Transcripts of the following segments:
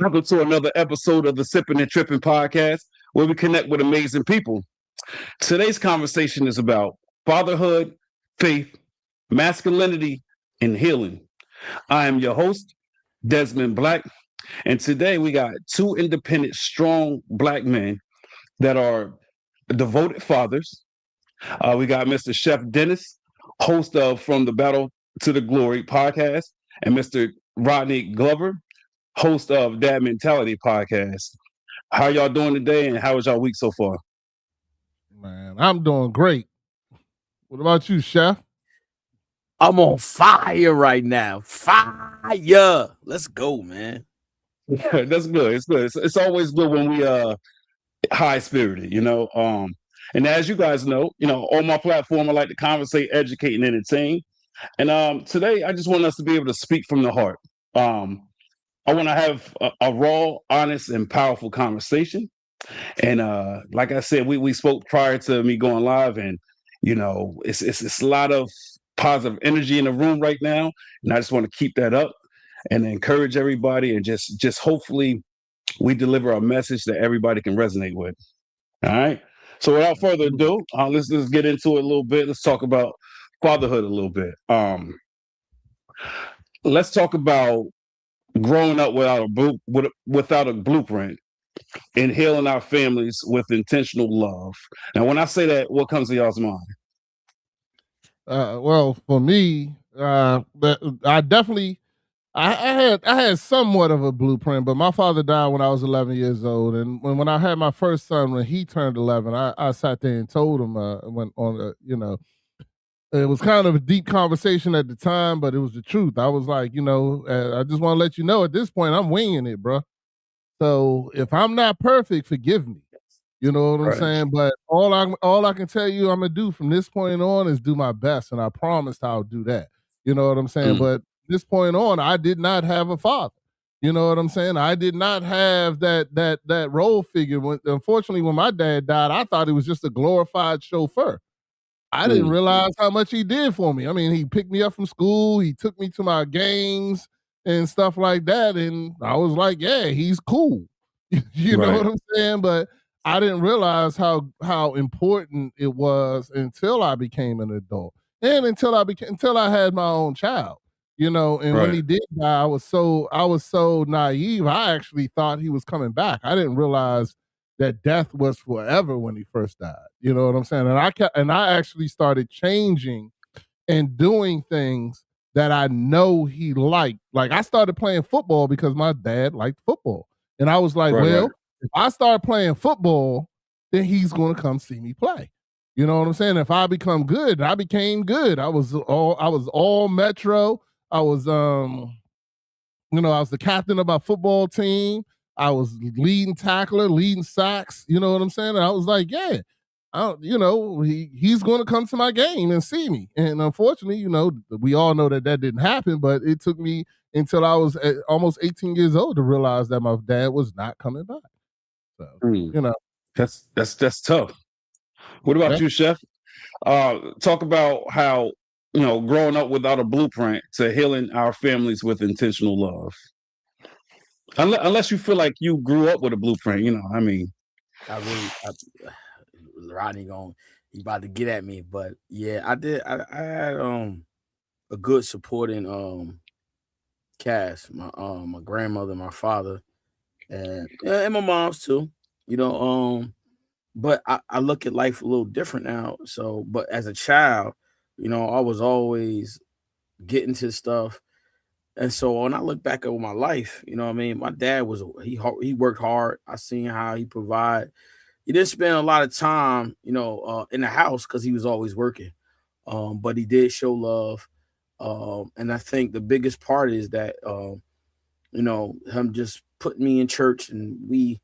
Welcome to another episode of the Sipping and Tripping podcast, where we connect with amazing people. Today's conversation is about fatherhood, faith, masculinity, and healing. I am your host, Desmond Black, and today we got two independent, strong Black men that are devoted fathers. We got Mr. Chef Dennis, host of From the Battle to the Glory podcast, and Mr. Rodney Glover, host of Dad Mentality podcast. How y'all doing today, and how was y'all week so far? Man, I'm doing great. What about you, Chef? I'm on fire right now. Fire. Let's go, man. That's good. It's good. It's always good when we high spirited, And as you guys know, on my platform, I like to conversate, educate, and entertain. And today, I just want us to be able to speak from the heart. I want to have a raw, honest, and powerful conversation. And like I said, we spoke prior to me going live, and it's a lot of positive energy in the room right now, and I just want to keep that up and encourage everybody, and just hopefully we deliver a message that everybody can resonate with. All right. So without further ado, let's get into it a little bit. Let's talk about fatherhood a little bit. Let's talk about growing up without a blueprint and healing our families with intentional love. Now, when I say that, what comes to y'all's mind? Well, for me, I definitely, I had somewhat of a blueprint, but my father died when I was 11 years old, and when I had my first son, when he turned 11, I sat there and told him when on it was kind of a deep conversation at the time, but it was the truth. I was like, I just want to let you know at this point, I'm winging it, bro. So if I'm not perfect, forgive me. You know what I'm Right. saying? But all I can tell you I'm gonna do from this point on is do my best, and I promised I'll do that. You know what I'm saying? Mm. But this point on, I did not have a father. You know what I'm saying? I did not have that role figure. Unfortunately, when my dad died, I thought he was just a glorified chauffeur. I didn't realize how much he did for me. I mean, he picked me up from school, he took me to my games and stuff like that, and I was like, yeah, he's cool. You know Right. what I'm saying? But I didn't realize how important it was until I became an adult, and until I had my own child. And when Right. he did die, I was so naive. I actually thought he was coming back. I didn't realize that death was forever when he first died. You know what I'm saying? And I actually started changing and doing things that I know he liked. Like I started playing football because my dad liked football. And I was like, Right. well, if I start playing football, then he's going to come see me play. You know what I'm saying? If I become good, I became good. I was all Metro. I was I was the captain of my football team. I was leading tackler, leading sacks. You know what I'm saying? And I was like, yeah, he's going to come to my game and see me. And unfortunately, we all know that didn't happen. But it took me until I was almost 18 years old to realize that my dad was not coming back. So, Mm. you know, That's tough. What about yeah. you, Chef? Talk about how growing up without a blueprint to healing our families with intentional love. Unless you feel like you grew up with a blueprint, I mean. I really, Rodney he about to get at me, but yeah, I did. I had a good supporting cast. My grandmother, my father, and my mom's too. You know, but I look at life a little different now. So, but as a child, I was always getting to stuff. And so when I look back over my life, what I mean, my dad he worked hard. I seen how he provide. He didn't spend a lot of time, in the house because he was always working. But he did show love. And I think the biggest part is that him just putting me in church, and we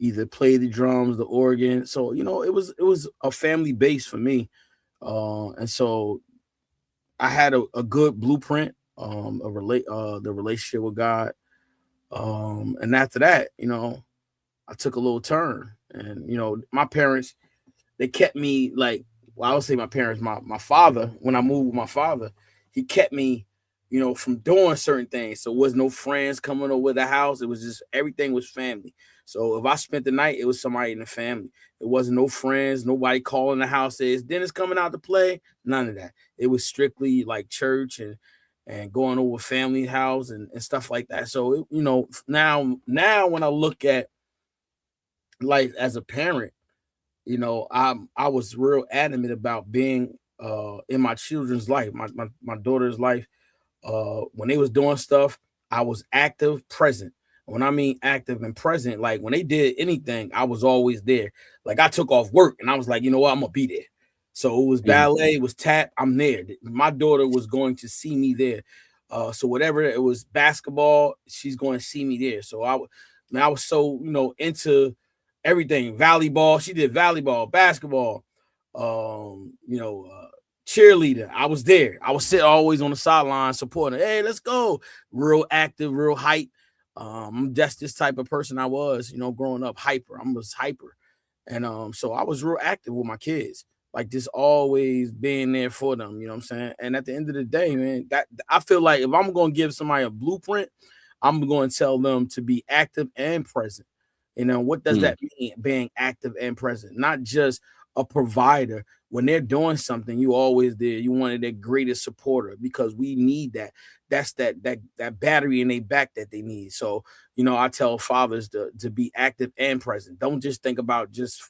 either play the drums, the organ. So, it was a family base for me. And so I had a good blueprint, the relationship with God. And after that, I took a little turn. And, my parents, they kept me like, well, I would say my parents, my father, when I moved with my father, he kept me, from doing certain things. So, was no friends coming over the house. It was just everything was family. So, if I spent the night, it was somebody in the family. It wasn't no friends, nobody calling the house says Dennis coming out to play. None of that. It was strictly like church and going over family house and stuff like that. So, now when I look at life as a parent, I was real adamant about being in my children's life, my daughter's life. When they was doing stuff, I was active, present. When I mean active and present, like when they did anything, I was always there. Like I took off work and I was like, you know what, I'm gonna be there. So it was ballet, it was tap, I'm there. My daughter was going to see me there. So whatever it was, basketball, she's going to see me there. So I was so into everything. Volleyball, she did volleyball, basketball, cheerleader. I was there. I was sitting always on the sideline supporting. Hey, let's go. Real active, real hype. That's this type of person I was, growing up hyper. I was hyper. And so I was real active with my kids. Like just always being there for them, you know what I'm saying? And at the end of the day, man, that I feel like if I'm gonna give somebody a blueprint, I'm going to tell them to be active and present. What does that mean? Being active and present, not just a provider. When they're doing something, you always there. You wanted their greatest supporter because we need that. That's that battery in their back that they need. So, I tell fathers to be active and present. Don't just think about just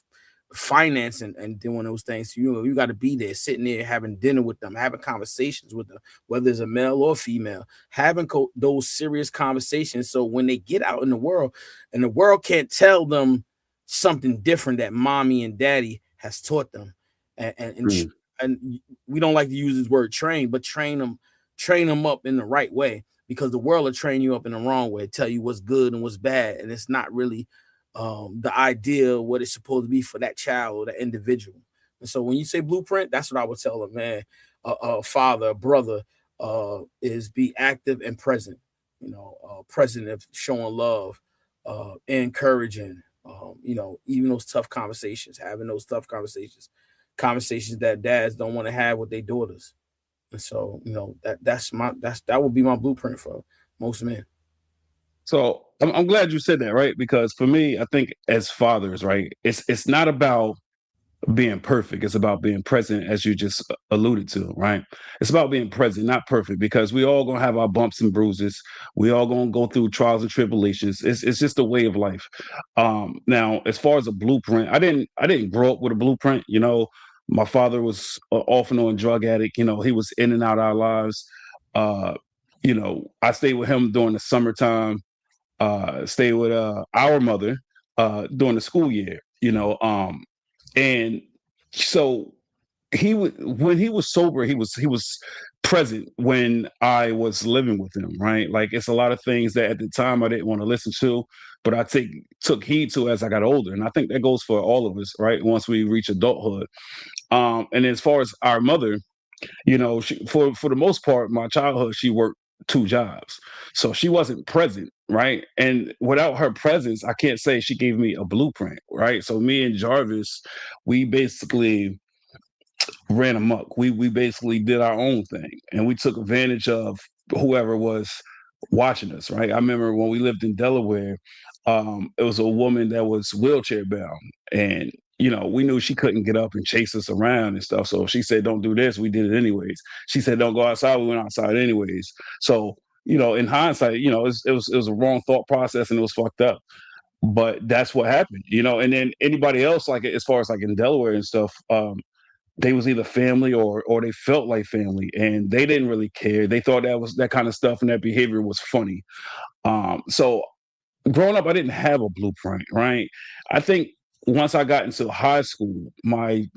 finance and doing those things. You got to be there, sitting there, having dinner with them, having conversations with them, whether it's a male or female, having those serious conversations. So when they get out in the world and the world can't tell them something different that mommy and daddy has taught them. And we don't like to use this word train, but train them up in the right way, because the world will train you up in the wrong way, tell you what's good and what's bad. And it's not really the idea of what it's supposed to be for that child or that individual. And so when you say blueprint, that's what I would tell them, man. A father, a brother, is be active and present, present of showing love, encouraging, even those tough conversations, having those tough conversations that dads don't want to have with their daughters. And so, that would be my blueprint for most men. So I'm glad you said that, right? Because for me, I think as fathers, right, it's not about being perfect. It's about being present, as you just alluded to, right? It's about being present, not perfect, because we all gonna have our bumps and bruises. We all gonna go through trials and tribulations. It's just a way of life. Now, as far as a blueprint, I didn't grow up with a blueprint. My father was off and on drug addict. He was in and out of our lives. Uh, I stayed with him during the summertime. Stayed with our mother during the school year. And so when he was sober, he was present when I was living with him, right? Like it's a lot of things that at the time I didn't want to listen to, but I took heed to as I got older. And I think that goes for all of us, right? Once we reach adulthood. And as far as our mother, for the most part, my childhood, she worked two jobs, so she wasn't present, right? And without her presence, I can't say she gave me a blueprint, right? So me and Jarvis, we basically ran amok. We basically did our own thing, and we took advantage of whoever was watching us, right? I remember when we lived in Delaware, it was a woman that was wheelchair bound, and we knew she couldn't get up and chase us around and stuff. So if she said, "Don't do this," we did it anyways. She said, "Don't go outside," we went outside anyways. So in hindsight, it was a wrong thought process and it was fucked up. But that's what happened, And then anybody else, like as far as like in Delaware and stuff, they was either family or they felt like family, and they didn't really care. They thought that kind of stuff and that behavior was funny. So growing up, I didn't have a blueprint, right? I think once I got into high school, my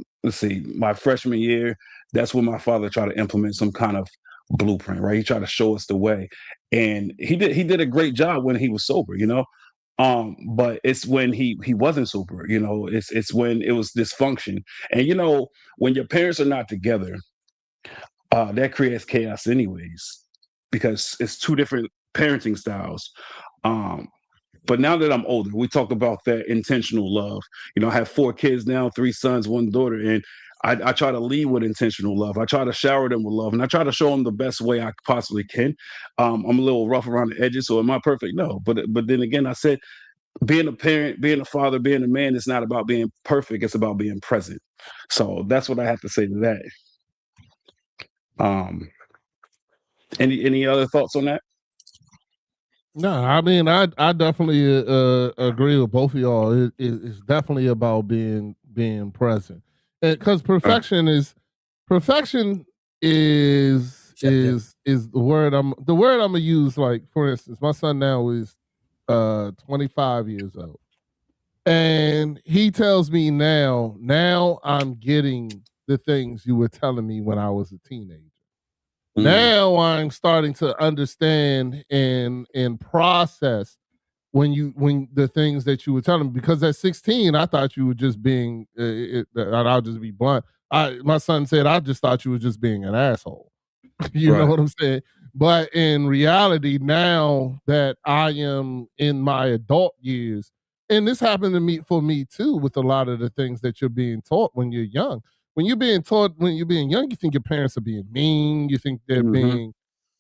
freshman year, that's when my father tried to implement some kind of blueprint, right? He tried to show us the way, and he did a great job when he was sober. But it's when he wasn't sober, it's when it was dysfunction. And when your parents are not together, that creates chaos anyways, because it's two different parenting styles. Um, but now that I'm older, we talk about that intentional love. I have four kids now, three sons, one daughter, and I try to lead with intentional love. I try to shower them with love, and I try to show them the best way I possibly can. I'm a little rough around the edges, so am I perfect? No, but then again, I said being a parent, being a father, being a man is not about being perfect. It's about being present. So that's what I have to say to that. Um, any other thoughts on that? No, I mean, I definitely agree with both of y'all. It's definitely about being present, because Right. perfection is the word I'm gonna use. Like, for instance, my son now is 25 years old, and he tells me now I'm getting the things you were telling me when I was a teenager. Mm, Now I'm starting to understand and process when the things that you were telling me, because at 16 I thought you were just being and I'll just be blunt. My son said I just thought you were just being an asshole. You know right. what I'm saying? But in reality, now that I am in my adult years, and this happened to me for me too, with a lot of the things that you're being taught when you're young. When you're being taught when you're being young, you think your parents are being mean. Hmm.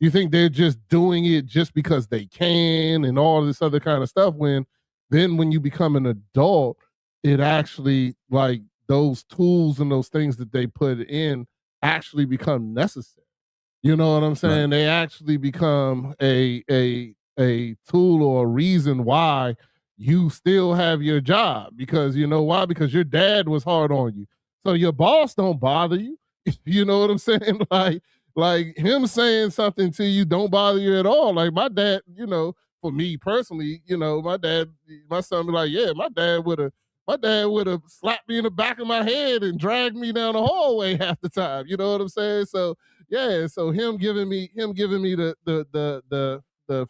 You think they're just doing it just because they can, and all this other kind of stuff. When then when you become an adult, it actually, like, those tools and those things that they put in actually become necessary. You know what I'm Right. saying? They actually become a tool or a reason why you still have your job, because you know why? Because your dad was hard on you. So your boss don't bother you. You know what I'm saying? Like him saying something to you don't bother you at all. Like my dad, for me personally, my son be like, yeah, my dad would have slapped me in the back of my head and dragged me down the hallway half the time. You know what I'm saying? So yeah, so him giving me the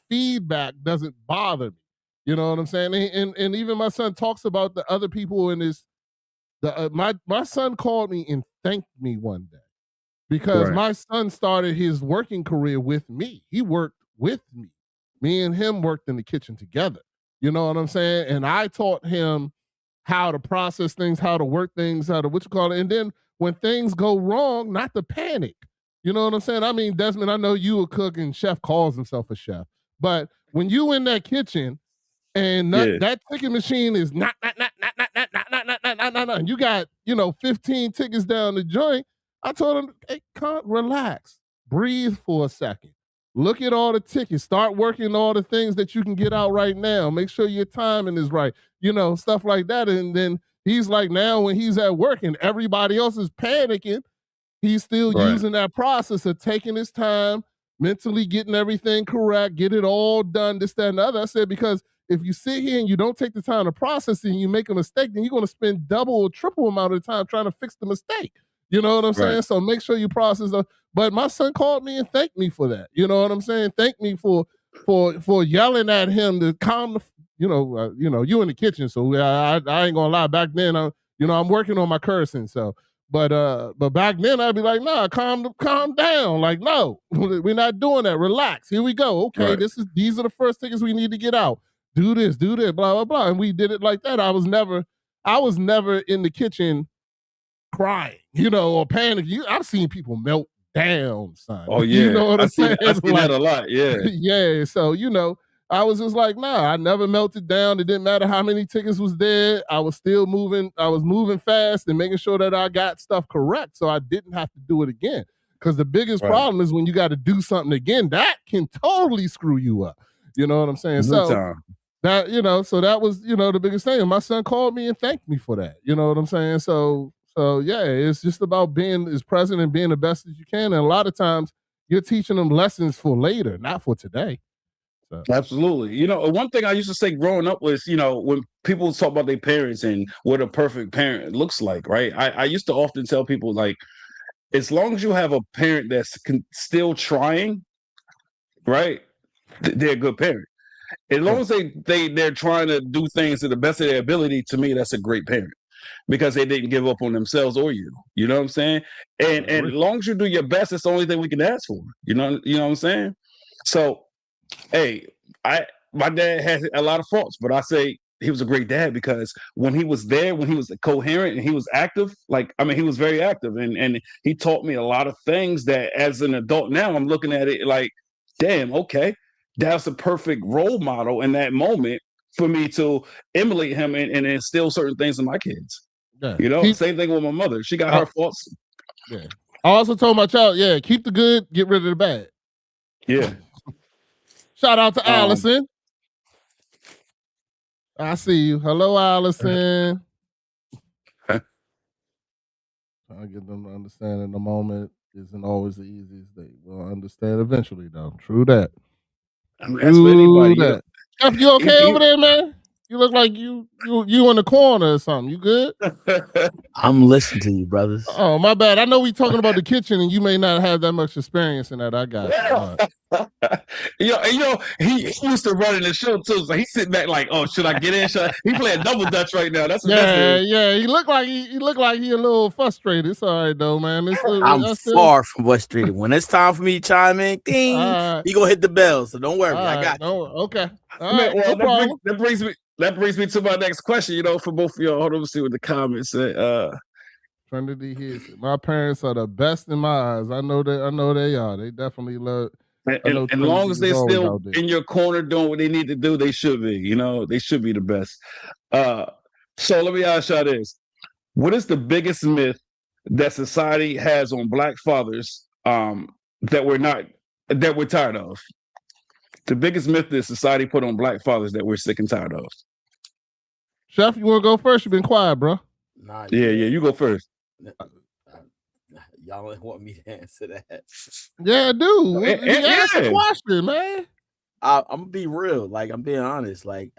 feedback doesn't bother me. You know what I'm saying? And even my son talks about the other people in his the my son called me and thanked me one day, because Right. my son started his working career with me. He worked with me. Me and him worked in the kitchen together. You know what I'm saying? And I taught him how to process things, how to work things, how to what you call it. And then when things go wrong, not to panic. You know what I'm saying? I mean, Desmond, I know you a cook and chef calls himself a chef. But when you in that kitchen and Yeah. that ticket machine is not, and you got 15 tickets down the joint. I told him, hey, relax, breathe for a second, look at all the tickets, start working all the things that you can get out right now, make sure your timing is right, stuff like that. And then he's like, now when he's at work and everybody else is panicking, he's still Right. using that process of taking his time, mentally getting everything correct, get it all done, this, that, and the other. I said, because if you sit here and you don't take the time to process it and you make a mistake, then you're going to spend double or triple amount of time trying to fix the mistake. You know what I'm Right. saying? So make sure you process. But my son called me and thanked me for that. You know what I'm saying? Thank me for yelling at him to calm the. You in the kitchen, so I ain't gonna lie. Back then, I'm working on my cursing, so but back then I'd be like, nah, calm down. Like, no, we're not doing that. Relax. Here we go. Okay, Right. these are the first tickets we need to get out. Do this, do that, blah, blah, blah. And we did it like that. I was never in the kitchen crying, or panic. I've seen people melt down, son. Oh You yeah. know what I'm saying? I seen that Like, a lot. Yeah. yeah. So, I was just like, nah, I never melted down. It didn't matter how many tickets was there. I was still moving. I was moving fast and making sure that I got stuff correct, so I didn't have to do it again. Because the biggest Right. problem is when you got to do something again, that can totally screw you up. You know what I'm saying? Good So time. so that was, the biggest thing. And my son called me and thanked me for that. You know what I'm saying? So yeah, it's just about being as present and being the best as you can. And a lot of times you're teaching them lessons for later, not for today. So Absolutely. One thing I used to say growing up was, when people talk about their parents and what a perfect parent looks like, right? I used to often tell people, like, as long as you have a parent that's still trying, right? They're a good parent. As long right. as they're trying to do things to the best of their ability, to me, that's a great parent, because they didn't give up on themselves or you. You know what I'm saying? I And agree. as long as you do your best, it's the only thing we can ask for. You know what I'm saying? So, hey, I my dad has a lot of faults, but I say he was a great dad because when he was there, when he was coherent and he was active, like I mean, he was very active, and he taught me a lot of things that as an adult now I'm looking at it like, damn, okay, that's a perfect role model in that moment for me to emulate him and instill certain things in my kids. Yeah. You know, same thing with my mother. She got her faults. Yeah. I also told my child, yeah, keep the good, get rid of the bad. Yeah. Shout out to Allison. I see you. Hello, Allison. Trying to get them to understand in the moment isn't always the easiest thing. We'll understand eventually, though. True that. I mean, that's for anybody. You know, Jeff, you okay over there, man? You look like you in the corner or something. You good? I'm listening to you, brothers. Oh, my bad. I know we talking about the kitchen, and you may not have that much experience in that. I got you. He used to run in the show too, so he's sitting back like, oh, should I get in? He playing double dutch right now. That's what that is. Yeah. He looked like he a little frustrated. It's all right though, man. I'm far from frustrated. When it's time for me to chime in, ding, he gonna hit the bell. So don't worry, I got you. Okay. Well, that brings me to my next question. You know, for both of y'all. Hold on, let's see what the comments say. Trinity hits. My parents are the best in my eyes. I know they are. They definitely love. And as long as they're still in your corner doing what they need to do, they should be. You know, they should be the best. So let me ask y'all this: what is the biggest myth that society has on Black fathers that we're tired of? The biggest myth that society put on Black fathers that we're sick and tired of. Chef, you want to go first? You've been quiet, bro. Yeah, you go first. Y'all don't want me to answer that. Yeah, I do. Ask the question, man. I'm gonna be real. Like, I'm being honest. Like,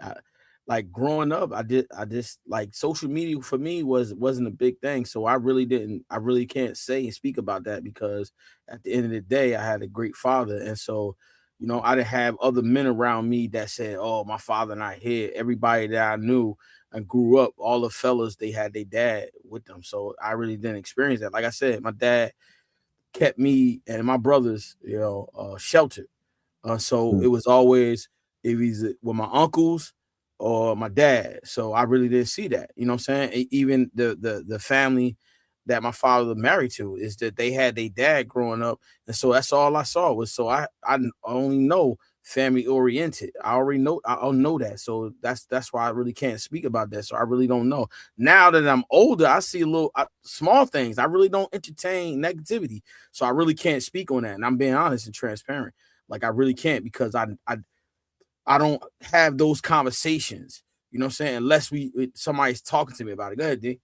growing up, I just like social media for me wasn't a big thing. So I really can't say and speak about that because at the end of the day, I had a great father. And so, you know, I didn't have other men around me that said, oh, my father not here. Everybody that I knew and grew up, all the fellas, they had their dad with them. So I really didn't experience that. Like I said, my dad kept me and my brothers, sheltered. So it was always with my uncles or my dad. So I really didn't see that. You know what I'm saying? Even the family that my father married to is that they had their dad growing up. And so that's all I saw was, so I only know family oriented. I know that. So that's why I really can't speak about that. So I really don't know. Now that I'm older, I see small things. I really don't entertain negativity. So I really can't speak on that. And I'm being honest and transparent. Like I really can't because I don't have those conversations. You know what I'm saying? Unless somebody's talking to me about it. Go ahead, D.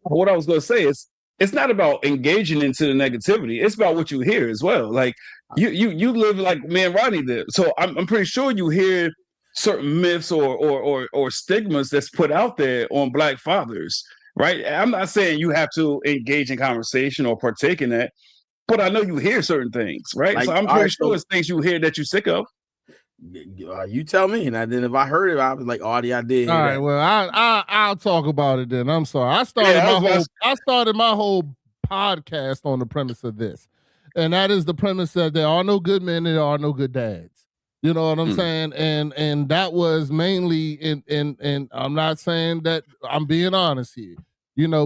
What I was going to say is, it's not about engaging into the negativity. It's about what you hear as well. Like you live like me and Rodney did. So I'm pretty sure you hear certain myths or stigmas that's put out there on Black fathers, right? I'm not saying you have to engage in conversation or partake in that, but I know you hear certain things, right? Like, so I'm pretty sure it's things you hear that you're sick of. You tell me, and then if I heard it, I was like, "Oh, yeah, I did." All right, well, I'll talk about it then. I'm sorry. I started my whole podcast on the premise of this, and that is the premise that there are no good men and there are no good dads. You know what I'm saying? And that was mainly in I'm not saying that, I'm being honest here,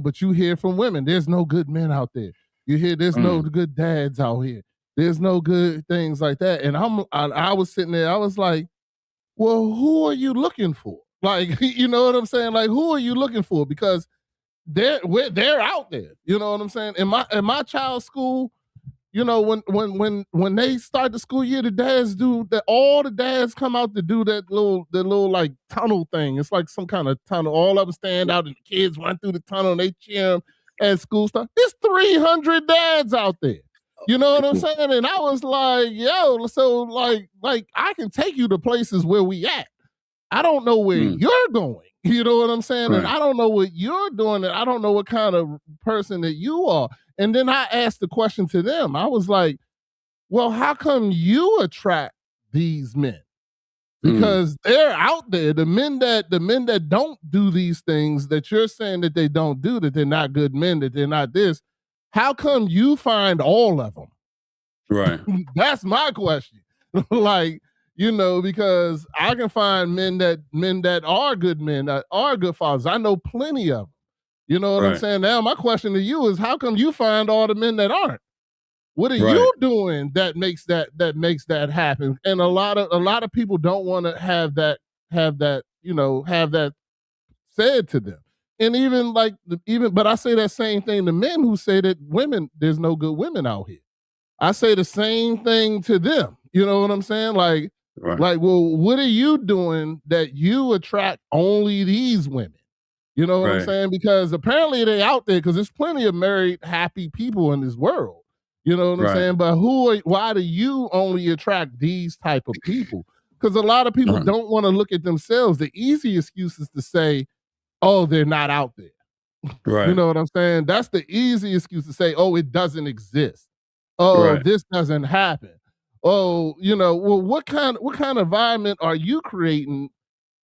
but you hear from women, there's no good men out there. You hear there's no good dads out here. There's no good things like that. And I was sitting there, I was like, well, who are you looking for? Like, you know what I'm saying? Like, who are you looking for? Because they're out there. You know what I'm saying? In my child's school, when they start the school year, the dads do that. All the dads come out to do that little like tunnel thing. It's like some kind of tunnel. All of them stand out and the kids run through the tunnel and they cheer them as school starts. There's 300 dads out there. You know what I'm saying? And I was like, yo, so like I can take you to places where we at. I don't know where you're going. You know what I'm saying? Right. And I don't know what you're doing. And I don't know what kind of person that you are. And then I asked the question to them. I was like, well, how come you attract these men? Because they're out there. The men that don't do these things that you're saying that they don't do, that they're not good men, that they're not this. How come you find all of them? Right. That's my question. Like, because I can find men that are good men, that are good fathers. I know plenty of them. You know what I'm saying? Now, my question to you is, how come you find all the men that aren't? What are you doing that makes that happen? And a lot of people don't want to have that said to them. And but I say that same thing to men who say that there's no good women out here. I say the same thing to them. You know what I'm saying? Like, well, what are you doing that you attract only these women? You know what I'm saying? Because apparently they out there, because there's plenty of married, happy people in this world. You know what I'm saying? But why do you only attract these type of people? Because a lot of people don't want to look at themselves. The easy excuse is to say, oh, they're not out there. You know what I'm saying? That's the easy excuse to say, oh, it doesn't exist. Oh, this doesn't happen. Oh, well, what kind of environment are you creating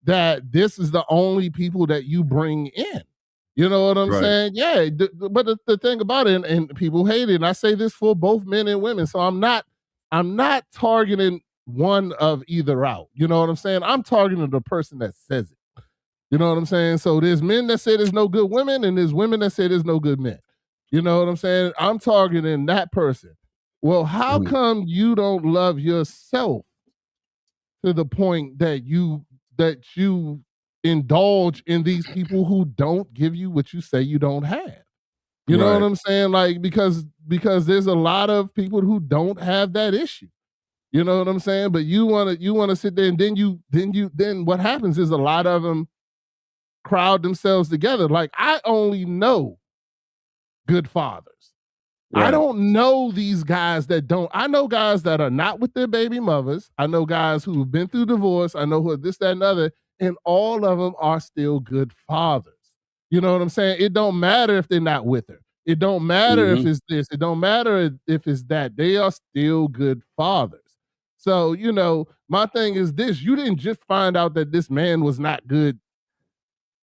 that this is the only people that you bring in? You know what I'm saying? Yeah, but the thing about it, and people hate it, and I say this for both men and women, so I'm not targeting one of either out. You know what I'm saying? I'm targeting the person that says it. You know what I'm saying? So there's men that say there's no good women, and there's women that say there's no good men. You know what I'm saying? I'm targeting that person. Well, how come you don't love yourself to the point that you indulge in these people who don't give you what you say you don't have? You know what I'm saying? Like, because there's a lot of people who don't have that issue. You know what I'm saying? But you want to sit there, and then what happens is a lot of them crowd themselves together. Like, I only know good fathers. I don't know these guys that don't. I know guys that are not with their baby mothers. I know guys who've been through divorce. I know who this, that, and other, and all of them are still good fathers. You know what I'm saying? It don't matter if they're not with her. It don't matter if it's this. It don't matter if it's that. They are still good fathers. So, my thing is this: you didn't just find out that this man was not good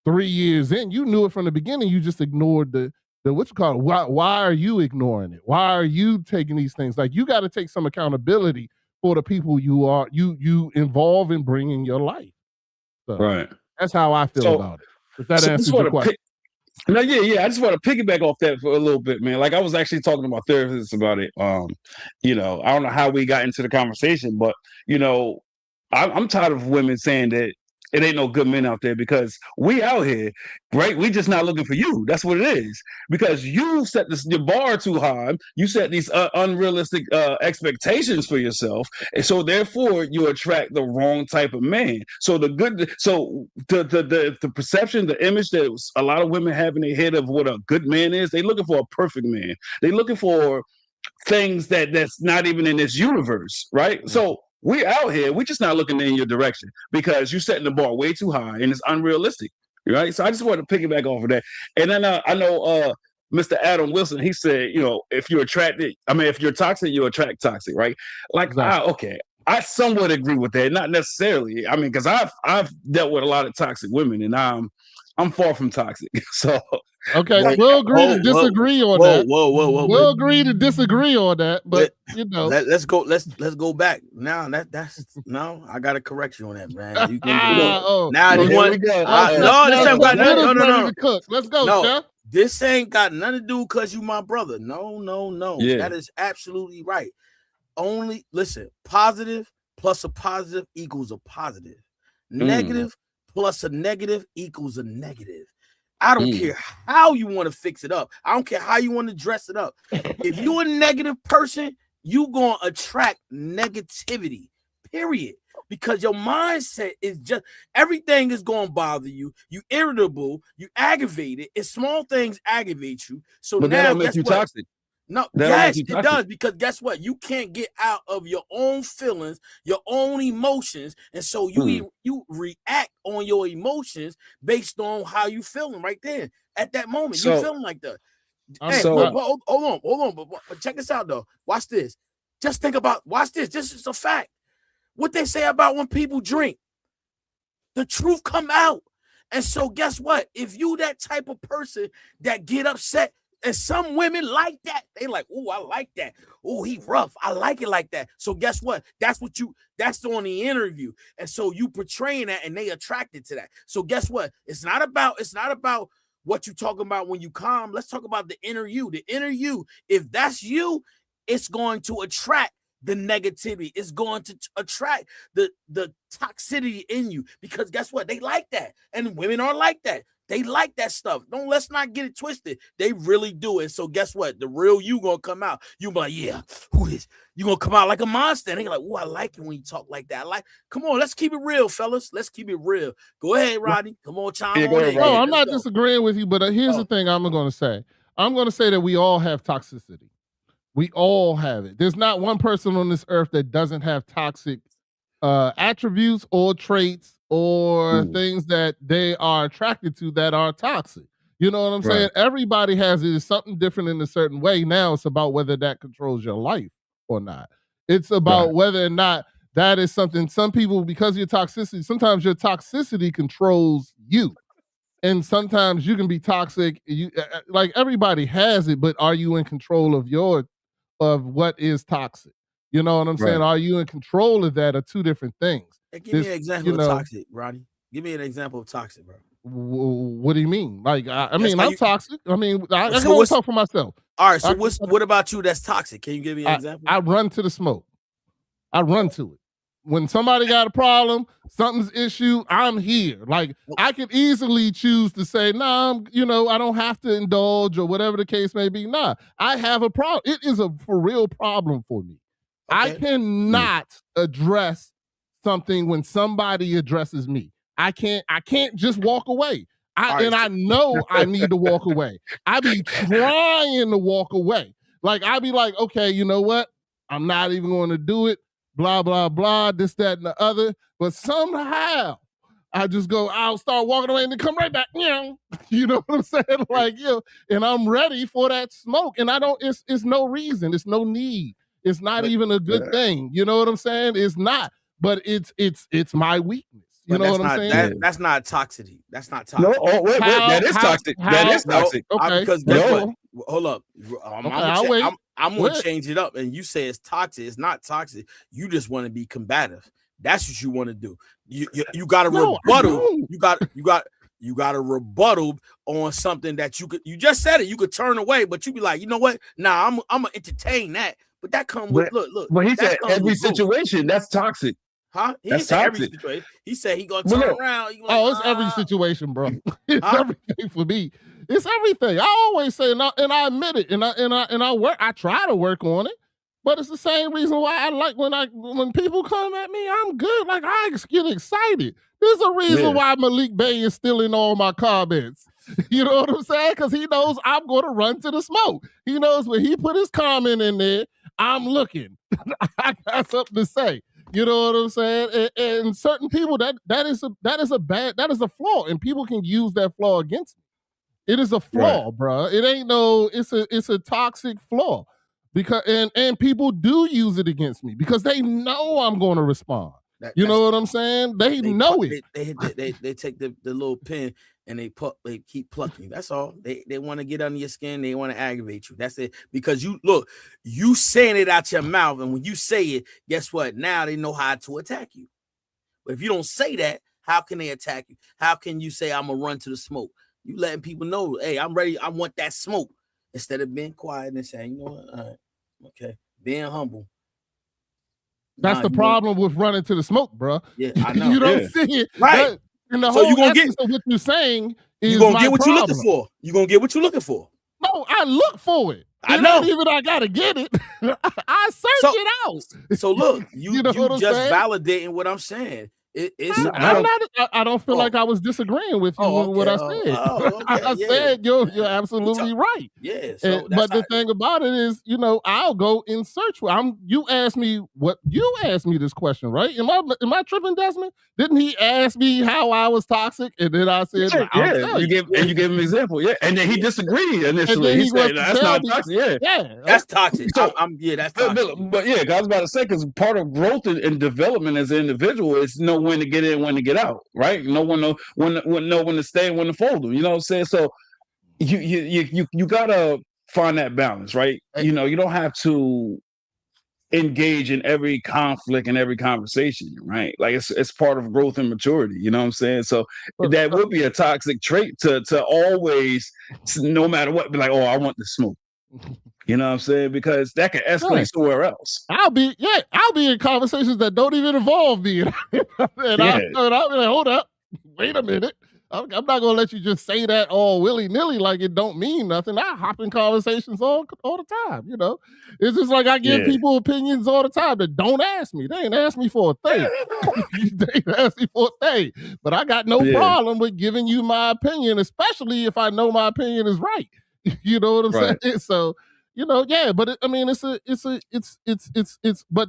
3 years in. You knew it from the beginning. You just ignored the what you call it. Why are you ignoring it? Why are you taking these things? Like, you got to take some accountability for the people you involve in bringing your life. So that's how I feel about it. If that answers your question. No, yeah. I just want to piggyback off that for a little bit, man. Like, I was actually talking to my therapist about it. I don't know how we got into the conversation, but I'm tired of women saying that it ain't no good men out there, because we out here, right? We just not looking for you. That's what it is. Because you set your bar too high. You set these unrealistic expectations for yourself, and so therefore you attract the wrong type of man. So the perception, the image that a lot of women have in their head of what a good man is, they looking for a perfect man. They looking for things that's not even in this universe, right? So we out here, we just not looking in your direction, because you're setting the bar way too high and it's unrealistic, right? So I just want to piggyback off of that. And then I know Mr. Adam Wilson, he said, if you're toxic, you attract toxic, right? Like, exactly. Okay, I somewhat agree with that. Not necessarily. I mean, because I've dealt with a lot of toxic women, and I'm far from toxic. So okay, we'll agree to disagree on that. We'll agree to disagree on that, but let's go back. Now that's no, I gotta correct you on that, man. You can cook. Let's go, Chef. This ain't got nothing to do because you my brother. No. Yeah. That is absolutely right. Only listen, positive plus a positive equals a positive. Negative plus a negative equals a negative. I don't care how you want to fix it up. I don't care how you want to dress it up. If you're a negative person, you're going to attract negativity, period. Because your mindset is just, everything is going to bother you. You irritable, you aggravated. If small things aggravate you. So but now, that makes you toxic. No, yes, it does, because guess what? You can't get out of your own feelings, your own emotions, and so you react on your emotions based on how you feeling right there at that moment. You feeling like that. Hey, hold on, but check this out though. Watch this. Just think about. Watch this. This is a fact. What they say about when people drink, the truth come out, and so guess what? If you that type of person that get upset. And some women like that. They like, oh, I like that. Oh, he rough. I like it like that. So guess what? That's on the interview. And so you portraying that and they attracted to that. So guess what? It's not about what you talking about when you calm. Let's talk about the inner you. The inner you, if that's you, it's going to attract the negativity. It's going to attract the toxicity in you, because guess what? They like that. And women are like that. They like that stuff. Let's not get it twisted. They really do. And so guess what? The real you gonna come out. You be like, yeah, who is? You gonna come out like a monster. And they like, oh, I like it when you talk like that. Come on, let's keep it real, fellas. Let's keep it real. Go ahead, Rodney. Come on, chime on in. No, I'm not disagreeing with you, but here's the thing I'm gonna say. I'm gonna say that we all have toxicity. We all have it. There's not one person on this earth that doesn't have toxic attributes or traits or things that they are attracted to that are toxic. You know what I'm saying? Everybody has it. It's something different in a certain way. Now it's about whether that controls your life or not. It's about whether or not that is something. Some people, because of your toxicity, sometimes your toxicity controls you. And sometimes you can be toxic. You like everybody has it, but are you in control of what is toxic? You know what I'm saying? Are you in control of that? Are two different things. Hey, give me an example of toxic, Rodney. Give me an example of toxic, bro. What do you mean? Like, I mean, I'm toxic. I mean, I can only talk for myself. All right. So what about you that's toxic? Can you give me an example? I run to the smoke. I run to it. When somebody got a problem, something's issue, I'm here. Like, I could easily choose to say, nah, I don't have to indulge or whatever the case may be. Nah, I have a problem. It is a for real problem for me. Okay. I cannot address something when somebody addresses me. I can't just walk away. I know I need to walk away. I be trying to walk away. Like, I be like, okay, you know what? I'm not even going to do it. Blah, blah, blah, this, that, and the other. But somehow I just I'll start walking away and then come right back. You know what I'm saying? Like, and I'm ready for that smoke. And it's no reason. It's no need. It's not even a good thing. You know what I'm saying? It's not. But it's my weakness. You know what I'm saying? That's not toxicity. That's not toxic. No, wait, that is toxic. That is toxic. Okay. Because guess what? Hold up. I'm going to change it up. And you say it's toxic. It's not toxic. You just want to be combative. That's what you want to do. You got to rebuttal. You got to rebuttal on something that you just said it. You could turn away, but you be like, you know what? Nah, I'm going to entertain that. But that comes with, look. But he said every situation, that's toxic. Huh? He didn't say every situation. He said he gonna turn around. It's every situation, bro. It's everything for me. It's everything. I always say, and I admit it, and I work. I try to work on it, but it's the same reason why I like when people come at me. I'm good. Like, I get excited. There's a reason why Malik Bey is still in all my comments. You know what I'm saying? Because he knows I'm going to run to the smoke. He knows when he put his comment in there, I'm looking. I got something to say. You know what I'm saying? And certain people, that is a flaw, and people can use that flaw against me. It is a flaw, bro. It ain't it's a toxic flaw, because and people do use it against me because they know I'm going to respond. You know what I'm saying? They know it. They take the little pin and they keep plucking. That's all. They want to get under your skin. They want to aggravate you. That's it. Because you saying it out your mouth, and when you say it, guess what? Now they know how to attack you. But if you don't say that, how can they attack you? How can you say I'm gonna run to the smoke? You letting people know, hey, I'm ready. I want that smoke, instead of being quiet and saying, you know what? All right, okay, being humble. That's the problem with running to the smoke, bro. Yeah, I know. You don't see it, right? And the whole essence of what you're saying is you're gonna get what you're looking for. You're gonna get what you're looking for. No, I look for it. I know. Even I gotta get it. I search it out. So look, you just validating what I'm saying. I don't feel like I was disagreeing with you with what I said. I said you're absolutely right. Yeah. But the thing about it is, I'll go in search for. You asked me this question, right? Am I tripping, Desmond? Didn't he ask me how I was toxic, and then I said, you gave him an example, and then he disagreed initially. He said that's not toxic. That's toxic. So, that's toxic. But I was about to say, because part of growth and development as an individual is when to get in, when to get out, right? No one know when to stay and when to fold them. You know what I'm saying? So you gotta find that balance, right? You know, you don't have to engage in every conflict and every conversation, right? Like it's part of growth and maturity. You know what I'm saying? So that would be a toxic trait to always, no matter what, be like, oh, I want to smoke. You know what I'm saying? Because that can escalate somewhere else. I'll be in conversations that don't even involve me, and I'll be like, hold up, wait a minute. I'm not gonna let you just say that all willy-nilly like it don't mean nothing. I hop in conversations all the time, you know. It's just like I give people opinions all the time that don't ask me. They ain't asked me for a thing. They ain't asked me for a thing. But I got no problem with giving you my opinion, especially if I know my opinion is right. You know what I'm saying? So, you know, but but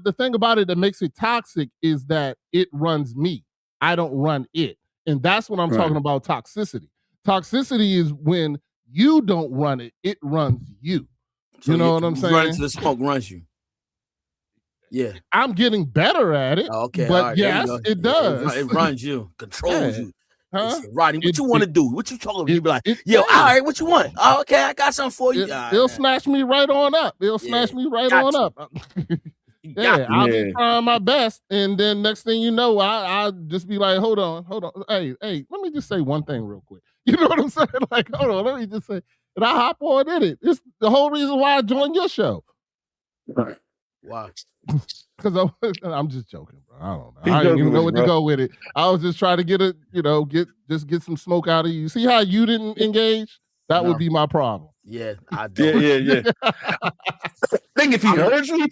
the thing about it that makes it toxic is that it runs me. I don't run it. And that's what I'm talking about, toxicity. Toxicity is when you don't run it, it runs you. So you know what I'm saying? Run into the smoke runs you. Yeah. I'm getting better at it. Okay. But yes, it does. It runs you, controls you. Huh? Rodney, what you want to do? What you talking about? You be like, yo, all right, what you want? Oh, okay, I got something for you. It'll snatch me right on up. Snatch me right on up. I'll be trying my best, and then next thing you know, I'll just be like, hold on. Hey, let me just say one thing real quick. You know what I'm saying? Like, hold on, let me just say, and I hop on in it. It's the whole reason why I joined your show. Right. Wow. Because I'm just joking, bro. I don't know. I didn't even know what to go with it. I was just trying to get some smoke out of you. See how you didn't engage? That would be my problem. Yeah, I do. Yeah. I think if he heard you,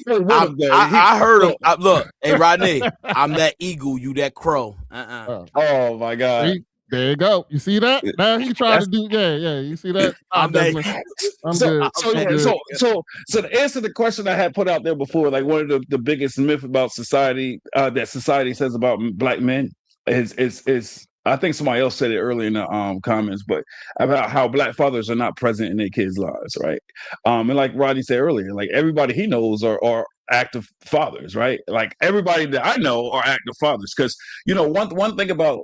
I heard him. Look, hey Rodney, I'm that eagle, you that crow. Oh my God. There you go. You see that? Now he tried to do. Yeah. You see that? I'm good. So to answer the question I had put out there before, like one of the biggest myth about society that society says about black men is I think somebody else said it earlier in the comments, but about how black fathers are not present in their kids' lives, right? And like Rodney said earlier, like everybody he knows are active fathers, right? Like everybody that I know are active fathers, because you know one thing about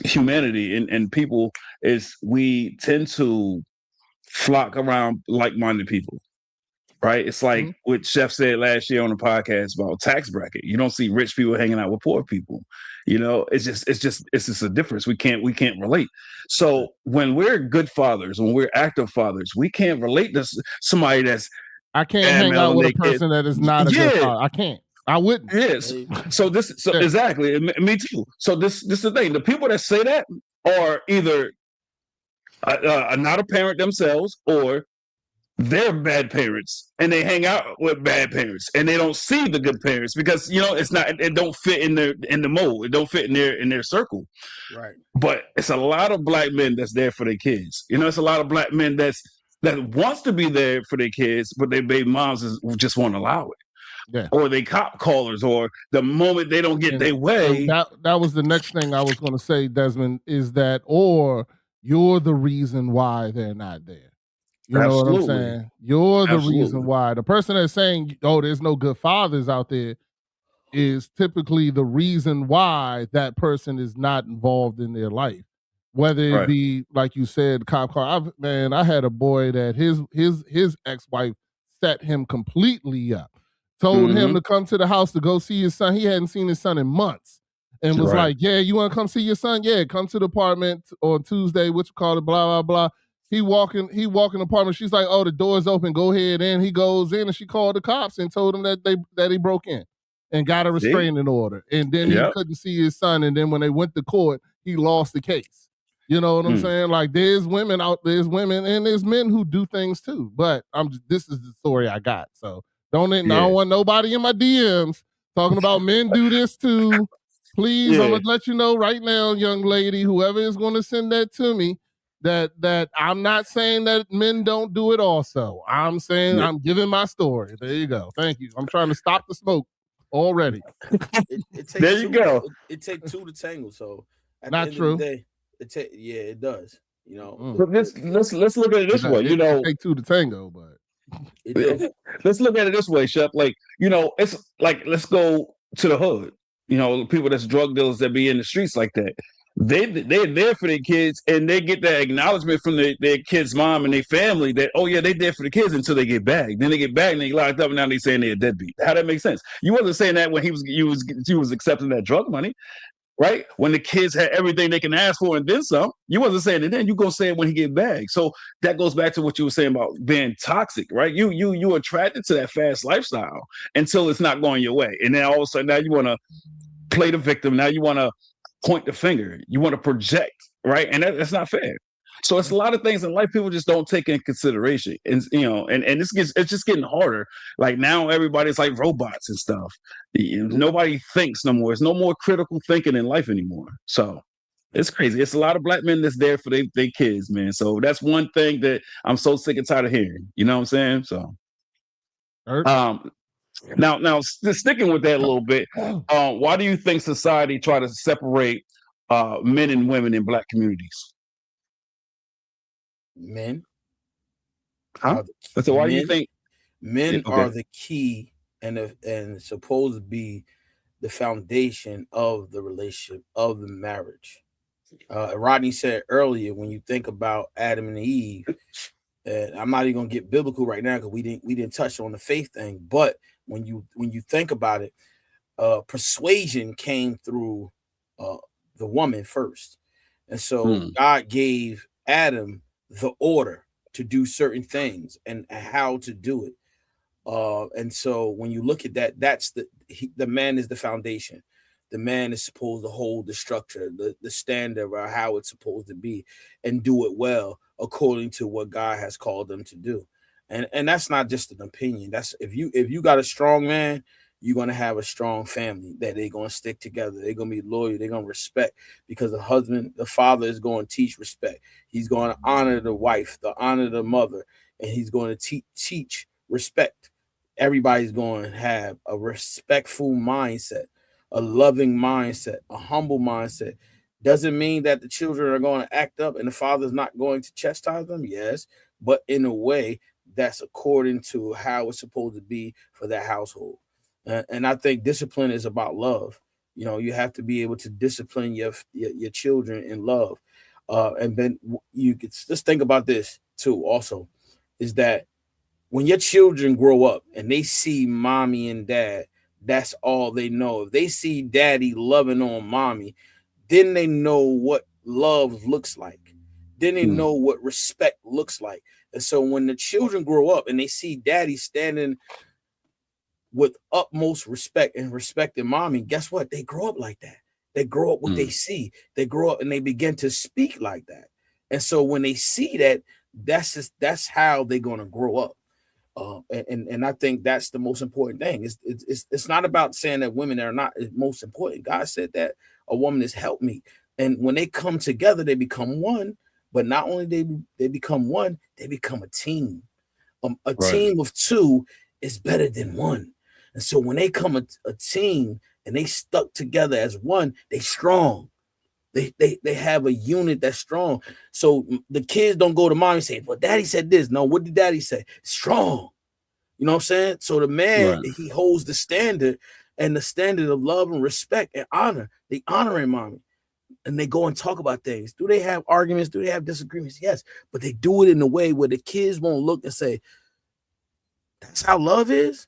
humanity and people is we tend to flock around like-minded people, right? It's like what Chef said last year on the podcast about tax bracket. You don't see rich people hanging out with poor people. You know, it's just a difference. We can't relate. So when we're good fathers, when we're active fathers, we can't relate to somebody that's I can't hang out with a person that is not a good father. I can't. I wouldn't. Yes. Exactly. Me too. So this is the thing. The people that say that are either not a parent themselves, or they're bad parents and they hang out with bad parents and they don't see the good parents because you know it don't fit in the mold. It don't fit in their circle. Right. But it's a lot of black men that's there for their kids. You know, it's a lot of black men that wants to be there for their kids, but their baby moms just won't allow it. Yeah. Or they cop callers, or the moment they don't get their way. That was the next thing I was going to say, Desmond, is that, or you're the reason why they're not there. You know what I'm saying? You're the reason why. The person that's saying, oh, there's no good fathers out there, is typically the reason why that person is not involved in their life. Whether it be, like you said, cop car. I had a boy that his ex-wife set him completely up. Told him to come to the house to go see his son. He hadn't seen his son in months. And was like, yeah, you want to come see your son? Yeah, come to the apartment on Tuesday, blah, blah, blah. He walk in the apartment. She's like, oh, the door's open. Go ahead in. He goes in, and she called the cops and told him that he broke in and got a restraining order. And then he couldn't see his son. And then when they went to court, he lost the case. You know what I'm saying? Like there's women, and there's men who do things too. But this is the story I got. So I don't want nobody in my DMs talking about men do this too. Please, I'm gonna let you know right now, young lady, whoever is going to send that to me, that I'm not saying that men don't do it also. I'm saying I'm giving my story. There you go. Thank you. I'm trying to stop the smoke already. There you go. It takes two to tangle. So at not the end true. Of the day, it does. You know. But let's look at it this way. You know, it take two to tango, but let's look at it this way, Chef. Like, you know, it's like let's go to the hood. You know, people that's drug dealers that be in the streets like that. they're there for their kids, and they get that acknowledgement from their kids' mom and their family that, oh yeah, they there for the kids until they get back. Then they get back and they locked up, and now they saying they're a deadbeat. How that make sense? You wasn't saying that when you was accepting that drug money, right? When the kids had everything they can ask for and then some. You wasn't saying it then. You gonna say it when he get back. So that goes back to what you were saying about being toxic, right? You attracted to that fast lifestyle until it's not going your way, and then all of a sudden now you want to play the victim. Now you want to point the finger. You want to project, right? And that's not fair. So it's a lot of things in life people just don't take in consideration, and and it's just getting harder. Like now, everybody's like robots and stuff. Nobody thinks no more. There's no more critical thinking in life anymore. So it's crazy. It's a lot of black men that's there for their kids, man. So that's one thing that I'm so sick and tired of hearing. You know what I'm saying? So, now sticking with that a little bit, why do you think society try to separate men and women in black communities? Men. Huh? So why do you think men are the key and supposed to be the foundation of the relationship, of the marriage? Rodney said earlier, when you think about Adam and Eve, and I'm not even gonna get biblical right now because we didn't touch on the faith thing, but when you think about it, persuasion came through the woman first, and so God gave Adam the order to do certain things and how to do it. And so when you look at that, that's the man is the foundation. The man is supposed to hold the structure, the standard of how it's supposed to be, and do it well according to what God has called them to do. And that's not just an opinion. That's if you got a strong man, you're going to have a strong family that they're going to stick together. They're going to be loyal. They're going to respect, because the father is going to teach respect. He's going to honor the wife, honor the mother, and he's going to teach respect. Everybody's going to have a respectful mindset, a loving mindset, a humble mindset. Doesn't mean that the children are going to act up and the father's not going to chastise them. Yes, but in a way that's according to how it's supposed to be for that household. And I think discipline is about love. You have to be able to discipline your children in love. And then you could just think about this too also, is that when your children grow up and they see mommy and dad, that's all they know. If they see daddy loving on mommy, then they know what love looks like. Then they know what respect looks like. And so when the children grow up and they see daddy standing with utmost respect and respecting mommy, guess what? They grow up like that. They grow up what they see. They grow up and they begin to speak like that. And so when they see that, that's how they're going to grow up. And I think that's the most important thing. It's not about saying that women are not most important. God said that a woman is helpmeet. And when they come together, they become one. But not only they become one, they become a team. A team of two is better than one. And so when they come a team and they stuck together as one, they strong. They have a unit that's strong. So the kids don't go to mom and say, well, daddy said this. No, what did daddy say? Strong. You know what I'm saying? So the man, he holds the standard, and the standard of love and respect and honor. They honoring mommy. And they go and talk about things. Do they have arguments? Do they have disagreements? Yes. But they do it in a way where the kids won't look and say, that's how love is?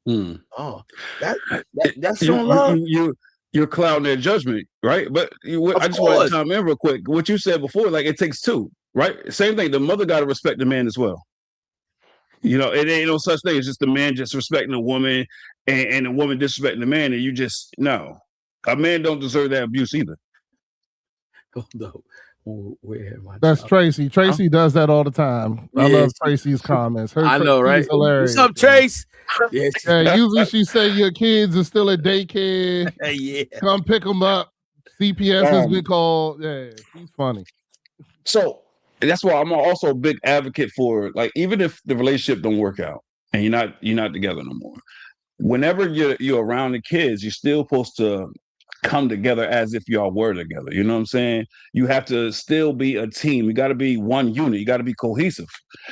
Oh, that's showing love. You're clouding their judgment, right? But I just want to chime in real quick. What you said before, like it takes two, right? Same thing. The mother got to respect the man as well. It ain't no such thing as just the man just respecting the woman and the woman disrespecting the man, and you just no. A man don't deserve that abuse either. Oh, no. That's Tracy. Tracy does that all the time. I love Tracy's comments. I know, right? Hilarious. What's up, Trace? Usually she say your kids are still at daycare. Come pick them up. CPS has been called. Yeah, she's funny. So that's why I'm also a big advocate for, like, even if the relationship don't work out and you're not together no more, whenever you're around the kids, you're still supposed to come together as if y'all were together. You know what I'm saying? You have to still be a team. You got to be one unit. You got to be cohesive.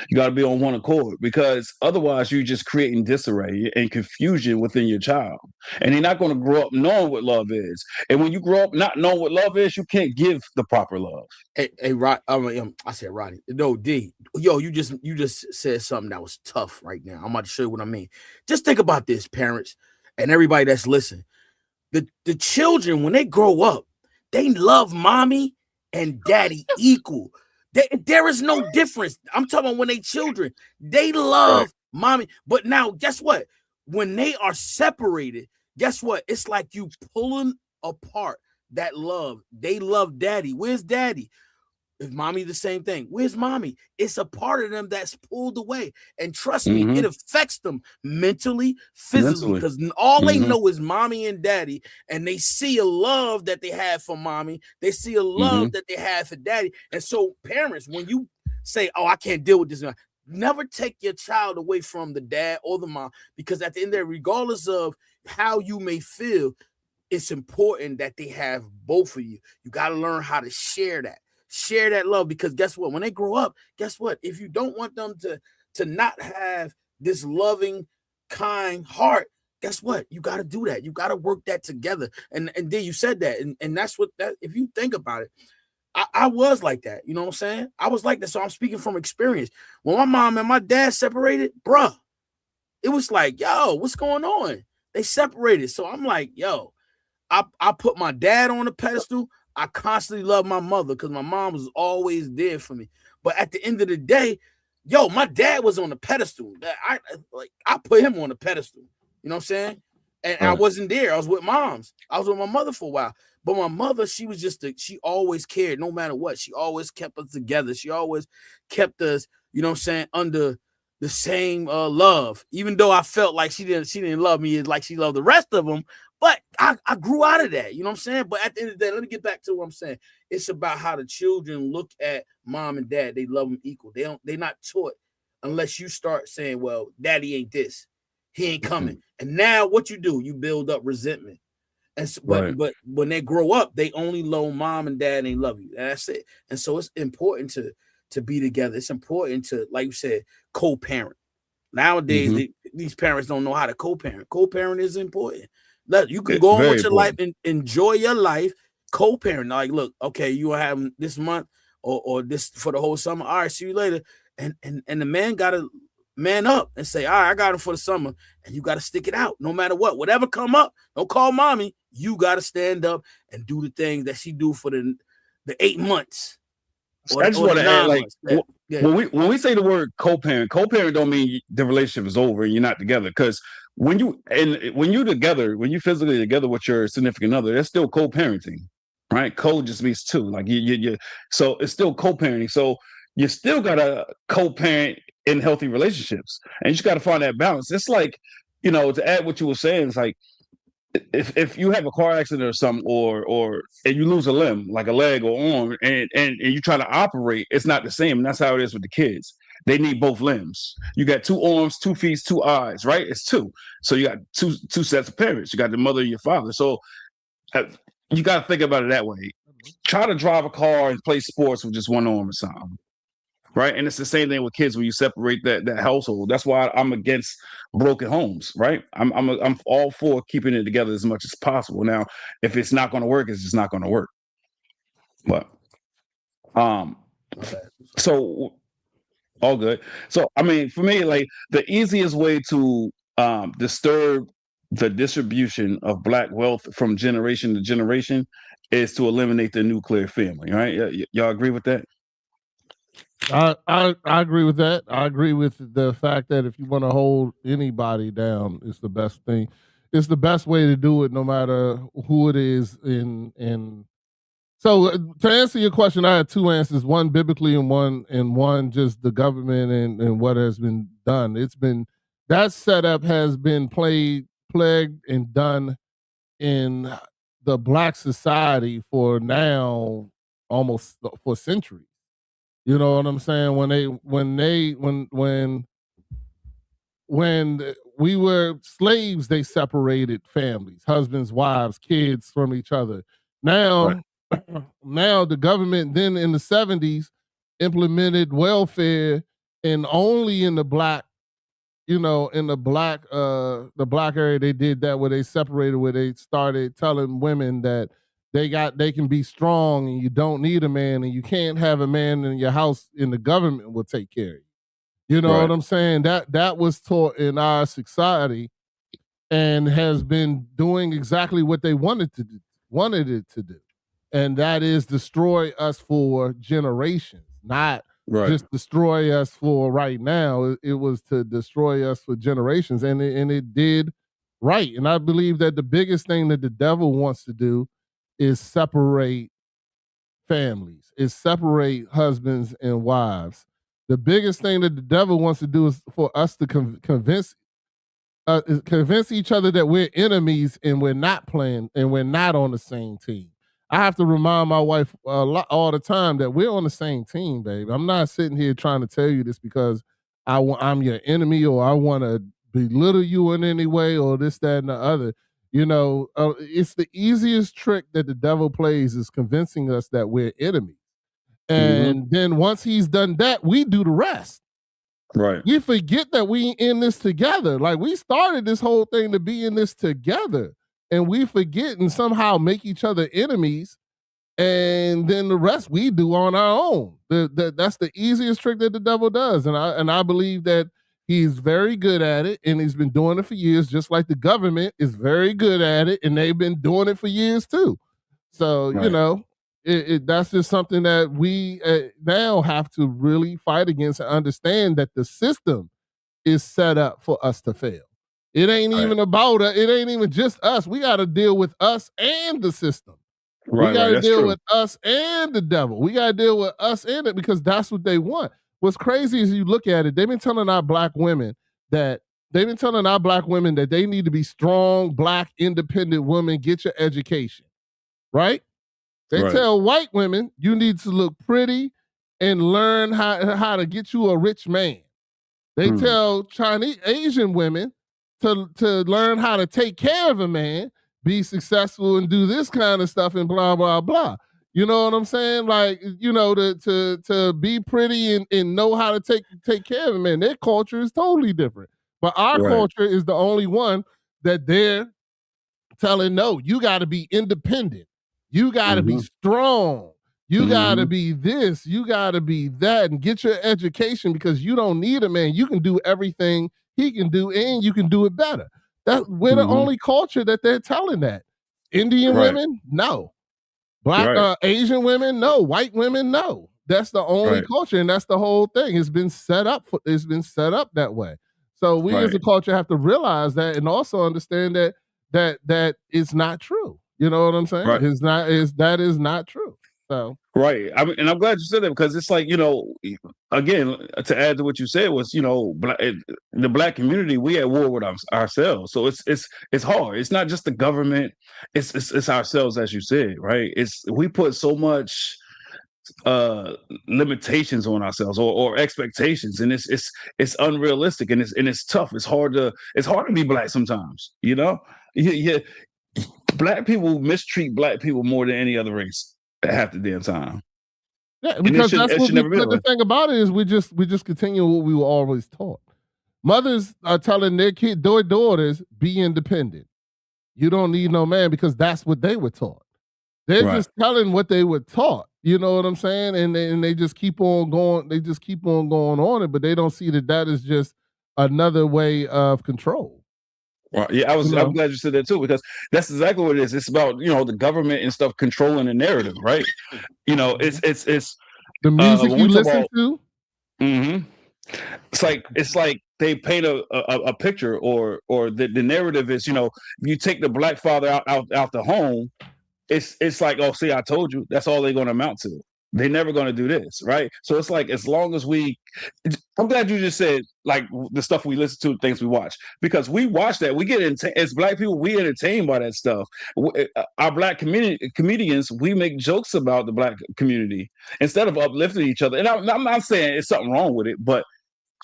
You got to be on one accord, because otherwise you're just creating disarray and confusion within your child. And they're not going to grow up knowing what love is. And when you grow up not knowing what love is, you can't give the proper love. Hey, Rod, I said Rodney. No, D. Yo, you just said something that was tough right now. I'm about to show you what I mean. Just think about this, parents and everybody that's listening. The children, when they grow up, they love mommy and daddy equal. There is no difference. I'm talking about when they children, they love mommy. But now, guess what? When they are separated, guess what? It's like you pulling apart that love. They love daddy. Where's daddy? If mommy the same thing, where's mommy? It's a part of them that's pulled away. And trust me, it affects them mentally, physically, because all they know is mommy and daddy, and they see a love that they have for mommy. They see a love that they have for daddy. And so parents, when you say, oh, I can't deal with this, never take your child away from the dad or the mom, because at the end of it, regardless of how you may feel, it's important that they have both of you. You got to learn how to share that love, because guess what? When they grow up, guess what? If you don't want them to not have this loving, kind heart, guess what? You got to do that. You got to work that together. And then you said that, and that's what that. If you think about it, I was like that. You know what I'm saying? I was like that. So I'm speaking from experience. When my mom and my dad separated, bruh, it was like, yo, what's going on? They separated. So I'm like, yo, I put my dad on the pedestal. I constantly love my mother because my mom was always there for me. But at the end of the day, yo, my dad was on the pedestal. I put him on the pedestal. You know what I'm saying? And I wasn't there. I was with moms. I was with my mother for a while. But my mother, she was she always cared no matter what. She always kept us together. She always kept us, you know what I'm saying, under the same love. Even though I felt like she didn't love me like she loved the rest of them. But I grew out of that, you know what I'm saying? But at the end of the day, let me get back to what I'm saying. It's about how the children look at mom and dad. They love them equal. They're not taught unless you start saying, well, daddy ain't this. He ain't coming. And now what you do, you build up resentment. And so, but when they grow up, they only love mom and dad and they love you. That's it. And so it's important to be together. It's important to, like you said, co-parent. Nowadays, these parents don't know how to co-parent. Co-parent is important. You can go on with your life and enjoy your life, co-parent. Like, look, okay, you have this month or this for the whole summer. All right, see you later. And the man got to man up and say, all right, I got him for the summer, and you got to stick it out no matter what. Whatever come up, don't call mommy. You got to stand up and do the things that she do for the 8 months. I just want to add, like, when we say the word co-parent don't mean the relationship is over and you're not together. Because when you're together, when you're physically together with your significant other, that's still co-parenting, right? Co just means two. Like you so it's still co-parenting. So you still gotta co-parent in healthy relationships, and you just gotta find that balance. It's like, to add what you were saying, it's like, if you have a car accident or something, or and you lose a limb, like a leg or arm, and you try to operate, it's not the same. And that's how it is with the kids. They need both limbs. You got 2 arms, 2 feet, 2 eyes, right? It's 2. So you got two sets of parents. You got the mother and your father. So you got to think about it that way. Try to drive a car and play sports with just one arm or something. Right. And it's the same thing with kids when you separate that household. That's why I'm against broken homes. Right. I'm all for keeping it together as much as possible. Now, if it's not going to work, it's just not going to work. But so all good. So, I mean, for me, like, the easiest way to disturb the distribution of Black wealth from generation to generation is to eliminate the nuclear family. Right. Y'all agree with that? I agree with that. I agree with the fact that if you want to hold anybody down, it's the best thing. It's the best way to do it, no matter who it is. So to answer your question, I had 2 answers: one biblically and one just the government and what has been done. That setup has been plagued and done in the Black society for now almost for centuries. You know what I'm saying? When we were slaves. They separated families, husbands, wives, kids from each other. Now, now the government then in the 70s implemented welfare, and only in the black, in the black area they did that, where they separated, where they started telling women that they can be strong and you don't need a man, and you can't have a man in your house, and the government will take care of you. You know what I'm saying? That was taught in our society, and has been doing exactly what they wanted it to do. And that is destroy us for generations, not just destroy us for right now. It was to destroy us for generations, and it did right. And I believe that the biggest thing that the devil wants to do is separate families, is separate husbands and wives. The biggest thing that the devil wants to do is for us to convince each other that we're enemies and we're not playing and we're not on the same team. I have to remind my wife all the time that we're on the same team, baby. I'm not sitting here trying to tell you this because I'm your enemy, or I want to belittle you in any way, or this, that, and the other. It's the easiest trick that the devil plays, is convincing us that we're enemies. And then once he's done that, we do the rest. Right. We forget that we in this together. Like, we started this whole thing to be in this together, and we forget and somehow make each other enemies, and then the rest we do on our own. That's the easiest trick that the devil does, and I believe that he's very good at it, and he's been doing it for years, just like the government is very good at it, and they've been doing it for years too. So, that's just something that we now have to really fight against, and understand that the system is set up for us to fail. It ain't even about it. It ain't even just us. We got to deal with us and the system. We got to deal with us and the devil. We got to deal with us and it, because that's what they want. What's crazy is, you look at it, they've been telling our black women that they need to be strong, black, independent women, get your education, right? They tell white women, you need to look pretty and learn how to get you a rich man. They tell Asian women to learn how to take care of a man, be successful, and do this kind of stuff, and blah, blah, blah. You know what I'm saying? Like, to be pretty and know how to take care of a man. Their culture is totally different. But our culture is the only one that they're telling, no, you got to be independent. You got to be strong. You got to be this. You got to be that, and get your education, because you don't need a man. You can do everything he can do, and you can do it better. We're the only culture that they're telling that. Indian women, no. Black Asian women, no. White women, no. That's the only culture, and that's the whole thing. It's been set up that way. So we as a culture have to realize that, and also understand that it's not true. You know what I'm saying? That is not true. So and I'm glad you said that, because it's like, again, to add to what you said was, the black community, we at war with ourselves. So it's hard. It's not just the government. It's ourselves, as you said, right? We put so much limitations on ourselves, or expectations, and it's unrealistic, and it's tough. It's hard to be black sometimes. Black people mistreat black people more than any other race half the damn time. Yeah, because that's what the thing about it is, we just continue what we were always taught. Mothers are telling their daughters, be independent. You don't need no man, because that's what they were taught. They're just telling what they were taught. You know what I'm saying? And they just keep on going. They just keep on going on it, but they don't see that is just another way of control. Well, yeah, I'm glad you said that too, because that's exactly what it is. It's about, the government and stuff controlling the narrative, right? It's the music you listen to. It's like they paint a picture, or the narrative is, if you take the black father out the home, it's like, oh, see, I told you. That's all they're going to amount to. They're never going to do this, right? So it's like, as long as I'm glad you just said, like, the stuff we listen to, things we watch, because we watch that. We get as black people, we entertained by that stuff. Our black comedians, we make jokes about the black community instead of uplifting each other. And I'm not saying it's something wrong with it, but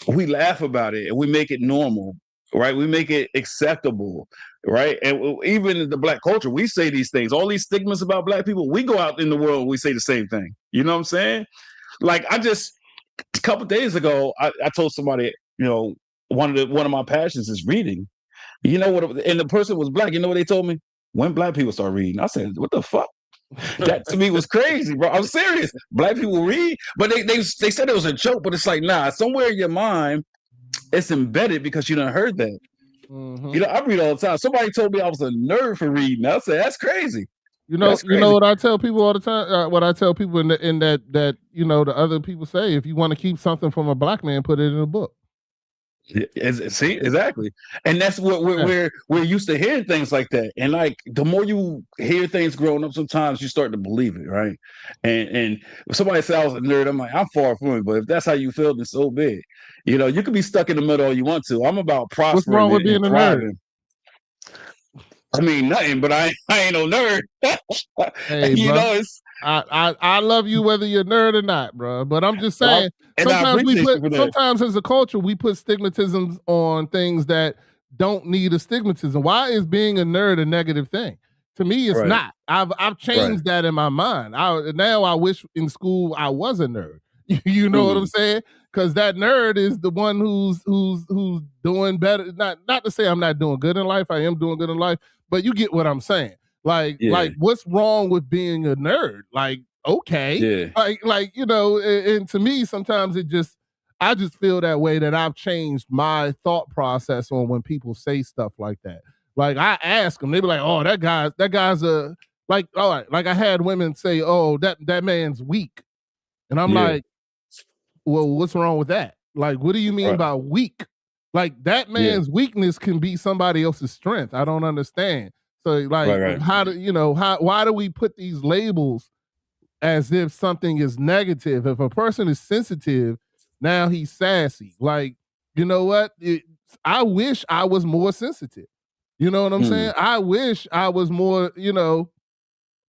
we laugh about it and we make it normal, right? We make it acceptable, right? And even in the Black culture, we say these things. All these stigmas about Black people, we go out in the world, we say the same thing. You know what I'm saying? Like a couple of days ago, I told somebody, one of my passions is reading. You know what? And the person was Black. You know what they told me? When Black people start reading, I said, "What the fuck?" That to me was crazy, bro. I'm serious. Black people read, but they said it was a joke. But it's like, nah. Somewhere in your mind, it's embedded because you done heard that. Mm-hmm. I read all the time. Somebody told me I was a nerd for reading. I said, "That's crazy." You know what I tell people all the time. What I tell people in that the other people say, if you want to keep something from a Black man, put it in a book. See, exactly, and that's what we're used to hearing things like that. And like the more you hear things growing up, sometimes you start to believe it, right? And if somebody says I was a nerd, I'm like, I'm far from it. But if that's how you feel, then so be it. You can be stuck in the middle all you want to. I'm about What's prospering wrong with being and a nerd? thriving. I mean, nothing, but I ain't no nerd. Hey, it's. I love you whether you're a nerd or not, bro. But I'm just saying, sometimes as a culture we put stigmatisms on things that don't need a stigmatism. Why is being a nerd a negative thing? To me, it's not. I've changed that in my mind. Now I wish in school I was a nerd. You know what I'm saying? Because that nerd is the one who's doing better. Not to say I'm not doing good in life. I am doing good in life, but you get what I'm saying. Like what's wrong with being a nerd? Like, okay. And to me, sometimes I just feel that way, that I've changed my thought process on when people say stuff like that. Like I ask them, they be like, oh, that guy's a, like, all right. Like I had women say, oh, that man's weak. And I'm like, well, what's wrong with that? Like, what do you mean by weak? Like that man's weakness can be somebody else's strength. I don't understand. So like, why do we put these labels as if something is negative? If a person is sensitive, now he's sassy. Like, you know what? I wish I was more sensitive. You know what I'm saying? I wish I was more,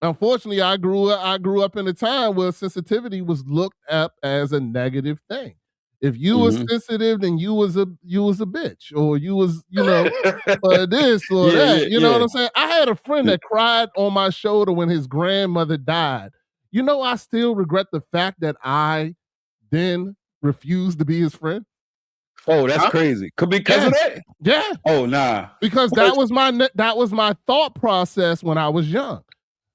unfortunately I grew up in a time where sensitivity was looked up as a negative thing. If you were sensitive, then you was a bitch, or you was, or this or that. You know what I'm saying? I had a friend that cried on my shoulder when his grandmother died. I still regret the fact that I then refused to be his friend. Oh, that's crazy. Because of that? Yeah. Oh, nah. Because that was my thought process when I was young.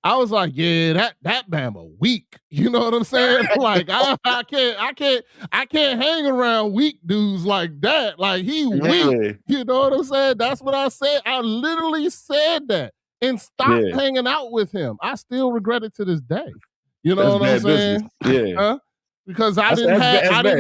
I was like, yeah, that Bama weak. You know what I'm saying? Like I can't hang around weak dudes like that. Like he weak. You know what I'm saying? That's what I said. I literally said that and stopped hanging out with him. I still regret it to this day. You know what I'm saying? Yeah. Because I didn't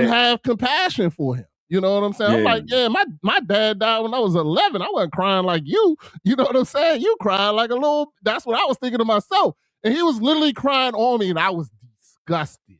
have compassion for him. You know what I'm saying? I'm like, yeah, my dad died when I was 11. I wasn't crying like you. You know what I'm saying? You cried like a little. That's what I was thinking to myself. And he was literally crying on me, and I was disgusted.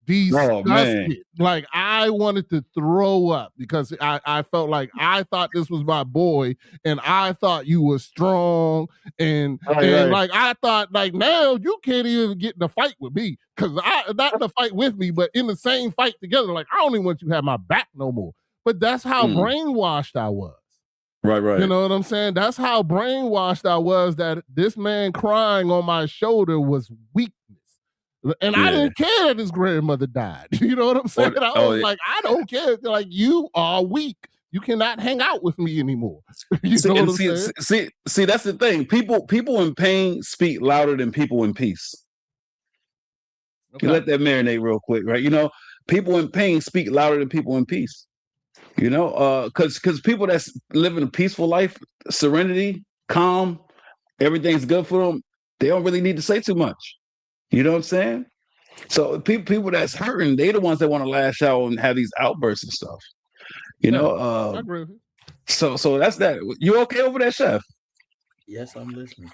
Oh, man. Like I wanted to throw up because I felt like I thought this was my boy, and I thought you were strong, and like I thought like now you can't even get in a fight with me, because not in a fight with me, but in the same fight together. Like I don't even want you to have my back no more. But that's how brainwashed I was. Right. You know what I'm saying? That's how brainwashed I was, that this man crying on my shoulder was weakness. And I didn't care that his grandmother died. You know what I'm saying? I was like, I don't care. They're like, you are weak. You cannot hang out with me anymore. You know what I'm saying? See, that's the thing. People in pain speak louder than people in peace. Okay. You let that marinate real quick, right? People in pain speak louder than people in peace. Because people that's living a peaceful life, serenity, calm, everything's good for them, they don't really need to say too much. You know what I'm saying? So people that's hurting, they the ones that want to lash out and have these outbursts and stuff. I agree with you. So that's that. You okay over there, Chef? Yes, I'm listening.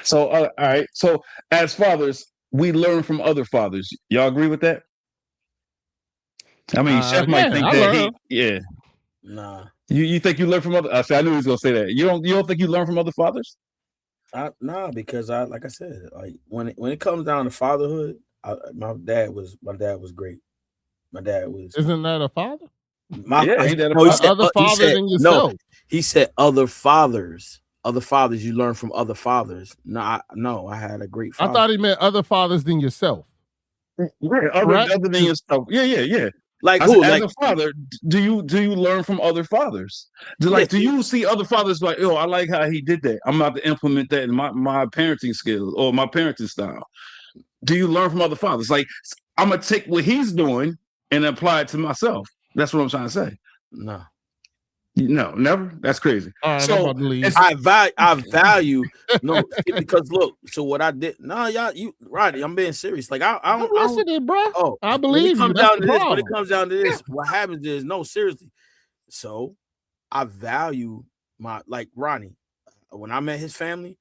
So all right. So as fathers, we learn from other fathers. Y'all agree with that? I mean, Chef might think that Nah. You think you learn from other? I knew he was gonna say that. You don't think you learn from other fathers? Nah, because like I said, like when it comes down to fatherhood, my dad was great. My dad was. Isn't that a father? Ain't that a no, fact? Other father than yourself. no. He said other fathers. Other fathers you learn from other fathers. No, I had a great father. I thought he meant other fathers than yourself. Right, other than yourself. Yeah. Like I who? said, Like as a father, do you learn from other fathers? Do you see other fathers like, oh, I like how he did that. I'm about to implement that in my parenting skills or my parenting style. Do you learn from other fathers? Like, I'm gonna take what he's doing and apply it to myself. That's what I'm trying to say. No. No, never. That's crazy. All right, So I'm about to leave. I value no because look. So what I did? No, y'all, Rodney. I'm being serious. Like I'm listening, bro. Oh, I believe you. When it comes down to this, what happens is no, seriously. So I value like Rodney. When I met his family,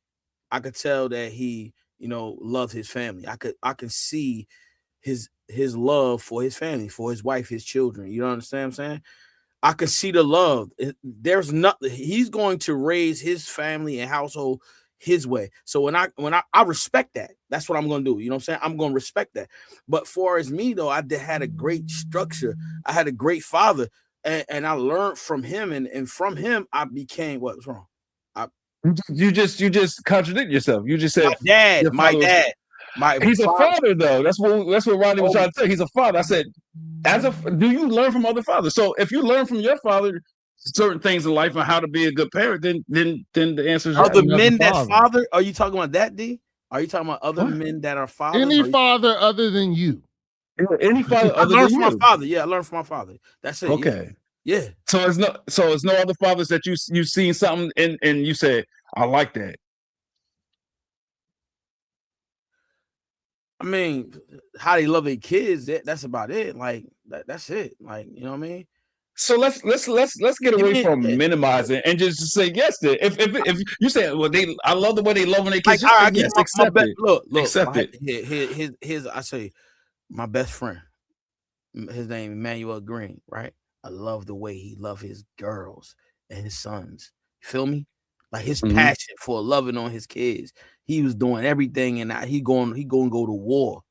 I could tell that he, loved his family. I can see his love for his family, for his wife, his children. You know what I'm saying? I could see the love. There's nothing. He's going to raise his family and household his way. So when I respect that, that's what I'm going to do. You know what I'm saying? I'm going to respect that. But for as me though, I had a great structure. I had a great father, and I learned from him, and from him I became what's wrong. You just contradict yourself. You just said my dad. He's a father though. That's what Rodney was trying to say. He's a father. I said, do you learn from other fathers? So if you learn from your father certain things in life and how to be a good parent, then the answer is other men that father. Are you talking about that, D? Are you talking about other men that are fathers? Any father other than you? Any father other than you? I learned from my father. Yeah, I learned from my father. That's it. Okay. Yeah. So it's no other fathers that you've seen something and you said, I like that. I mean, how they love their kids, that's about it. Like that's it. Like, you know what I mean? So let's get away from minimizing and just say yes to it. If you say, well, I love the way they love when they kids, like, yes, accept it. Look, accept it. Here's I say, my best friend, his name Emmanuel Green, right? I love the way he loved his girls and his sons. You feel me? Like his passion for loving on his kids. He was doing everything, and he going to go to war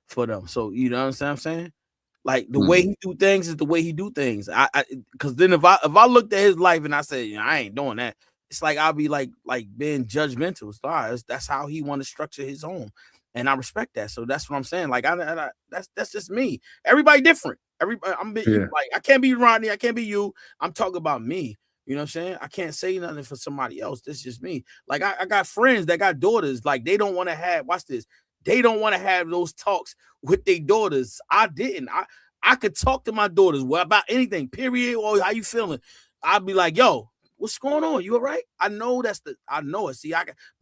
for them. So you know what I'm saying? Like the way he do things is the way he do things. Because then if I looked at his life and I said, I ain't doing that, it's like I'll be like being judgmental. That's how he want to structure his home, and I respect that. So that's what I'm saying. Like that's just me. Everybody different. Everybody, like I can't be Rodney. I can't be you. I'm talking about me. You know what I'm saying? I can't say nothing for somebody else. This is just me. Like I got friends that got daughters. Like they don't want to have. Watch this. They don't want to have those talks with their daughters. I didn't. I could talk to my daughters about anything. Period. Or how you feeling? I'd be like, yo, what's going on? You all right? I know I know it. See,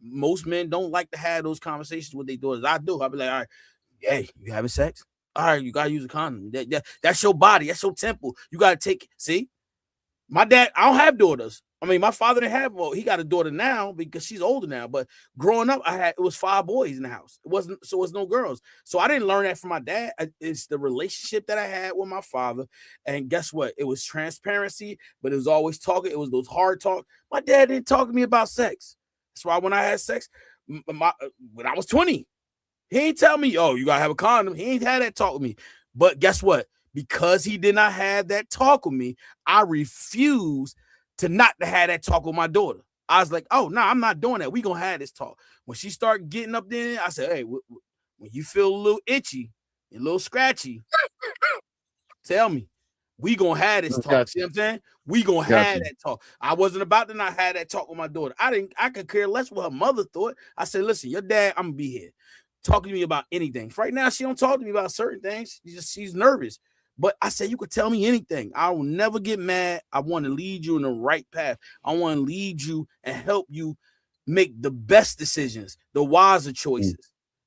most men don't like to have those conversations with their daughters. I do. I'd be like, all right, hey, you having sex? All right, you gotta use a condom. That's your body. That's your temple. You gotta take. See, my dad. I don't have daughters. I mean, my father didn't have. Well, he got a daughter now because she's older now. But growing up, it was 5 boys in the house. It wasn't. So it was no girls. So I didn't learn that from my dad. It's the relationship that I had with my father. And guess what? It was transparency, but it was always talking. It was those hard talk. My dad didn't talk to me about sex. That's why when I had sex, when I was 20. He ain't tell me, oh, you gotta have a condom. He ain't had that talk with me. But guess what? Because he did not have that talk with me, I refused to not to have that talk with my daughter. I was like, oh, no, I'm not doing that. We gonna have this talk. When she started getting up there, I said, hey, when you feel a little itchy, a little scratchy, tell me. We gonna have this talk. See what I'm saying? We gonna have that talk. I wasn't about to not have that talk with my daughter. I could care less what her mother thought. I said, listen, your dad, I'm gonna be here. Talk to me about anything. Right now, she don't talk to me about certain things. She's nervous. But I said, you could tell me anything. I will never get mad. I want to lead you in the right path. I want to lead you and help you make the best decisions, the wiser choices.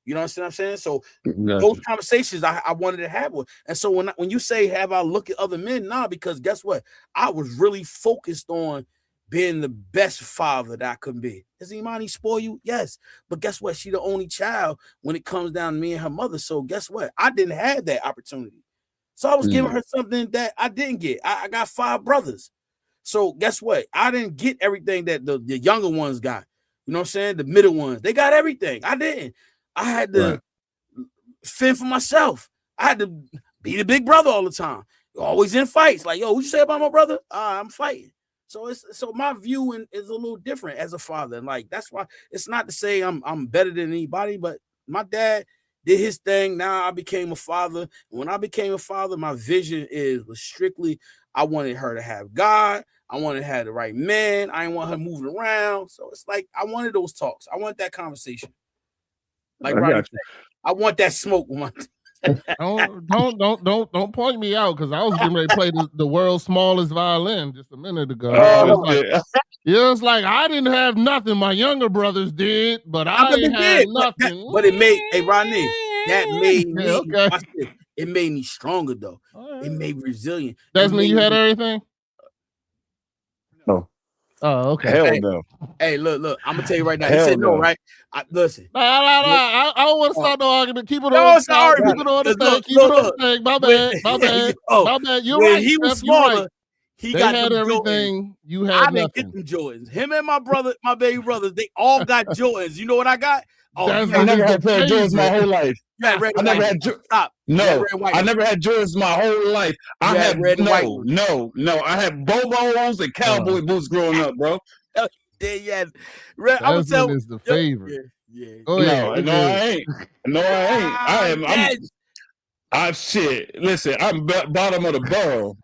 You know what I'm saying? So those conversations I wanted to have with. And so when you say, have I looked at other men? Nah, because guess what? I was really focused on being the best father that I could be. Does Imani spoil you? Yes. But guess what? She the only child when it comes down to me and her mother. So guess what? I didn't have that opportunity. So I was giving her something that I didn't get. I got 5 brothers. So guess what? I didn't get everything that the younger ones got. You know what I'm saying? The middle ones. They got everything. I didn't. I had to fend for myself. I had to be the big brother all the time. always in fights. Like, yo, what you say about my brother? I'm fighting. So my view is a little different as a father. And like, that's why it's not to say I'm better than anybody, but my dad did his thing. Now I became a father. When I became a father, my vision was strictly, I wanted her to have God. I wanted her the right man. I didn't want her moving around. So it's like, I wanted those talks. I want that conversation. Like Rodney said, I want that smoke one. Don't point me out, because I was getting ready to play the world's smallest violin just a minute ago. It was like I didn't have nothing. My younger brothers did, but I didn't have nothing. But it made, hey Rodney, that made me. Okay. It made me stronger though. It made me resilient. That's when you had everything. No. Oh, okay. Hell no. Hey, look. I'm gonna tell you right now. He said no, right? Listen. I don't want to start no argument. Keep it on. No, it's an argument. Keep it on the thing. Keep it on the thing. My bad. My bad. My bad. You're right. He was smaller. He got had everything. You had I didn't get them Jordans. Him and my brother, my baby brothers, they all got Jordans. You know what I got? Oh, I never had a pair of Jordans my whole life. I never had stop. No, I never had Jordans my whole life. I had red and white. No. I had Bobos and cowboy boots growing up, bro. Yeah. I would tell is the favorite. Yeah. No, I ain't. I'm shit. Listen, I'm bottom of the barrel.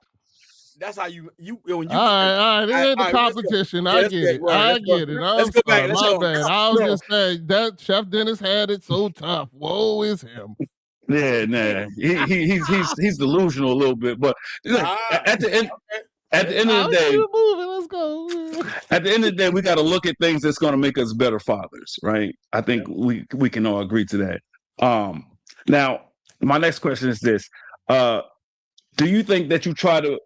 That's how you when you. All right. It ain't a competition. I get it. I get it. Let's go back. My bad. I was just saying that Chef Dennis had it so tough. Woe is him. Yeah, nah. He's delusional a little bit, but at the end. At the end of the day, let's go. At the end of the day, we got to look at things that's going to make us better fathers, right? I think we can all agree to that. Now, my next question is this: do you think that you try to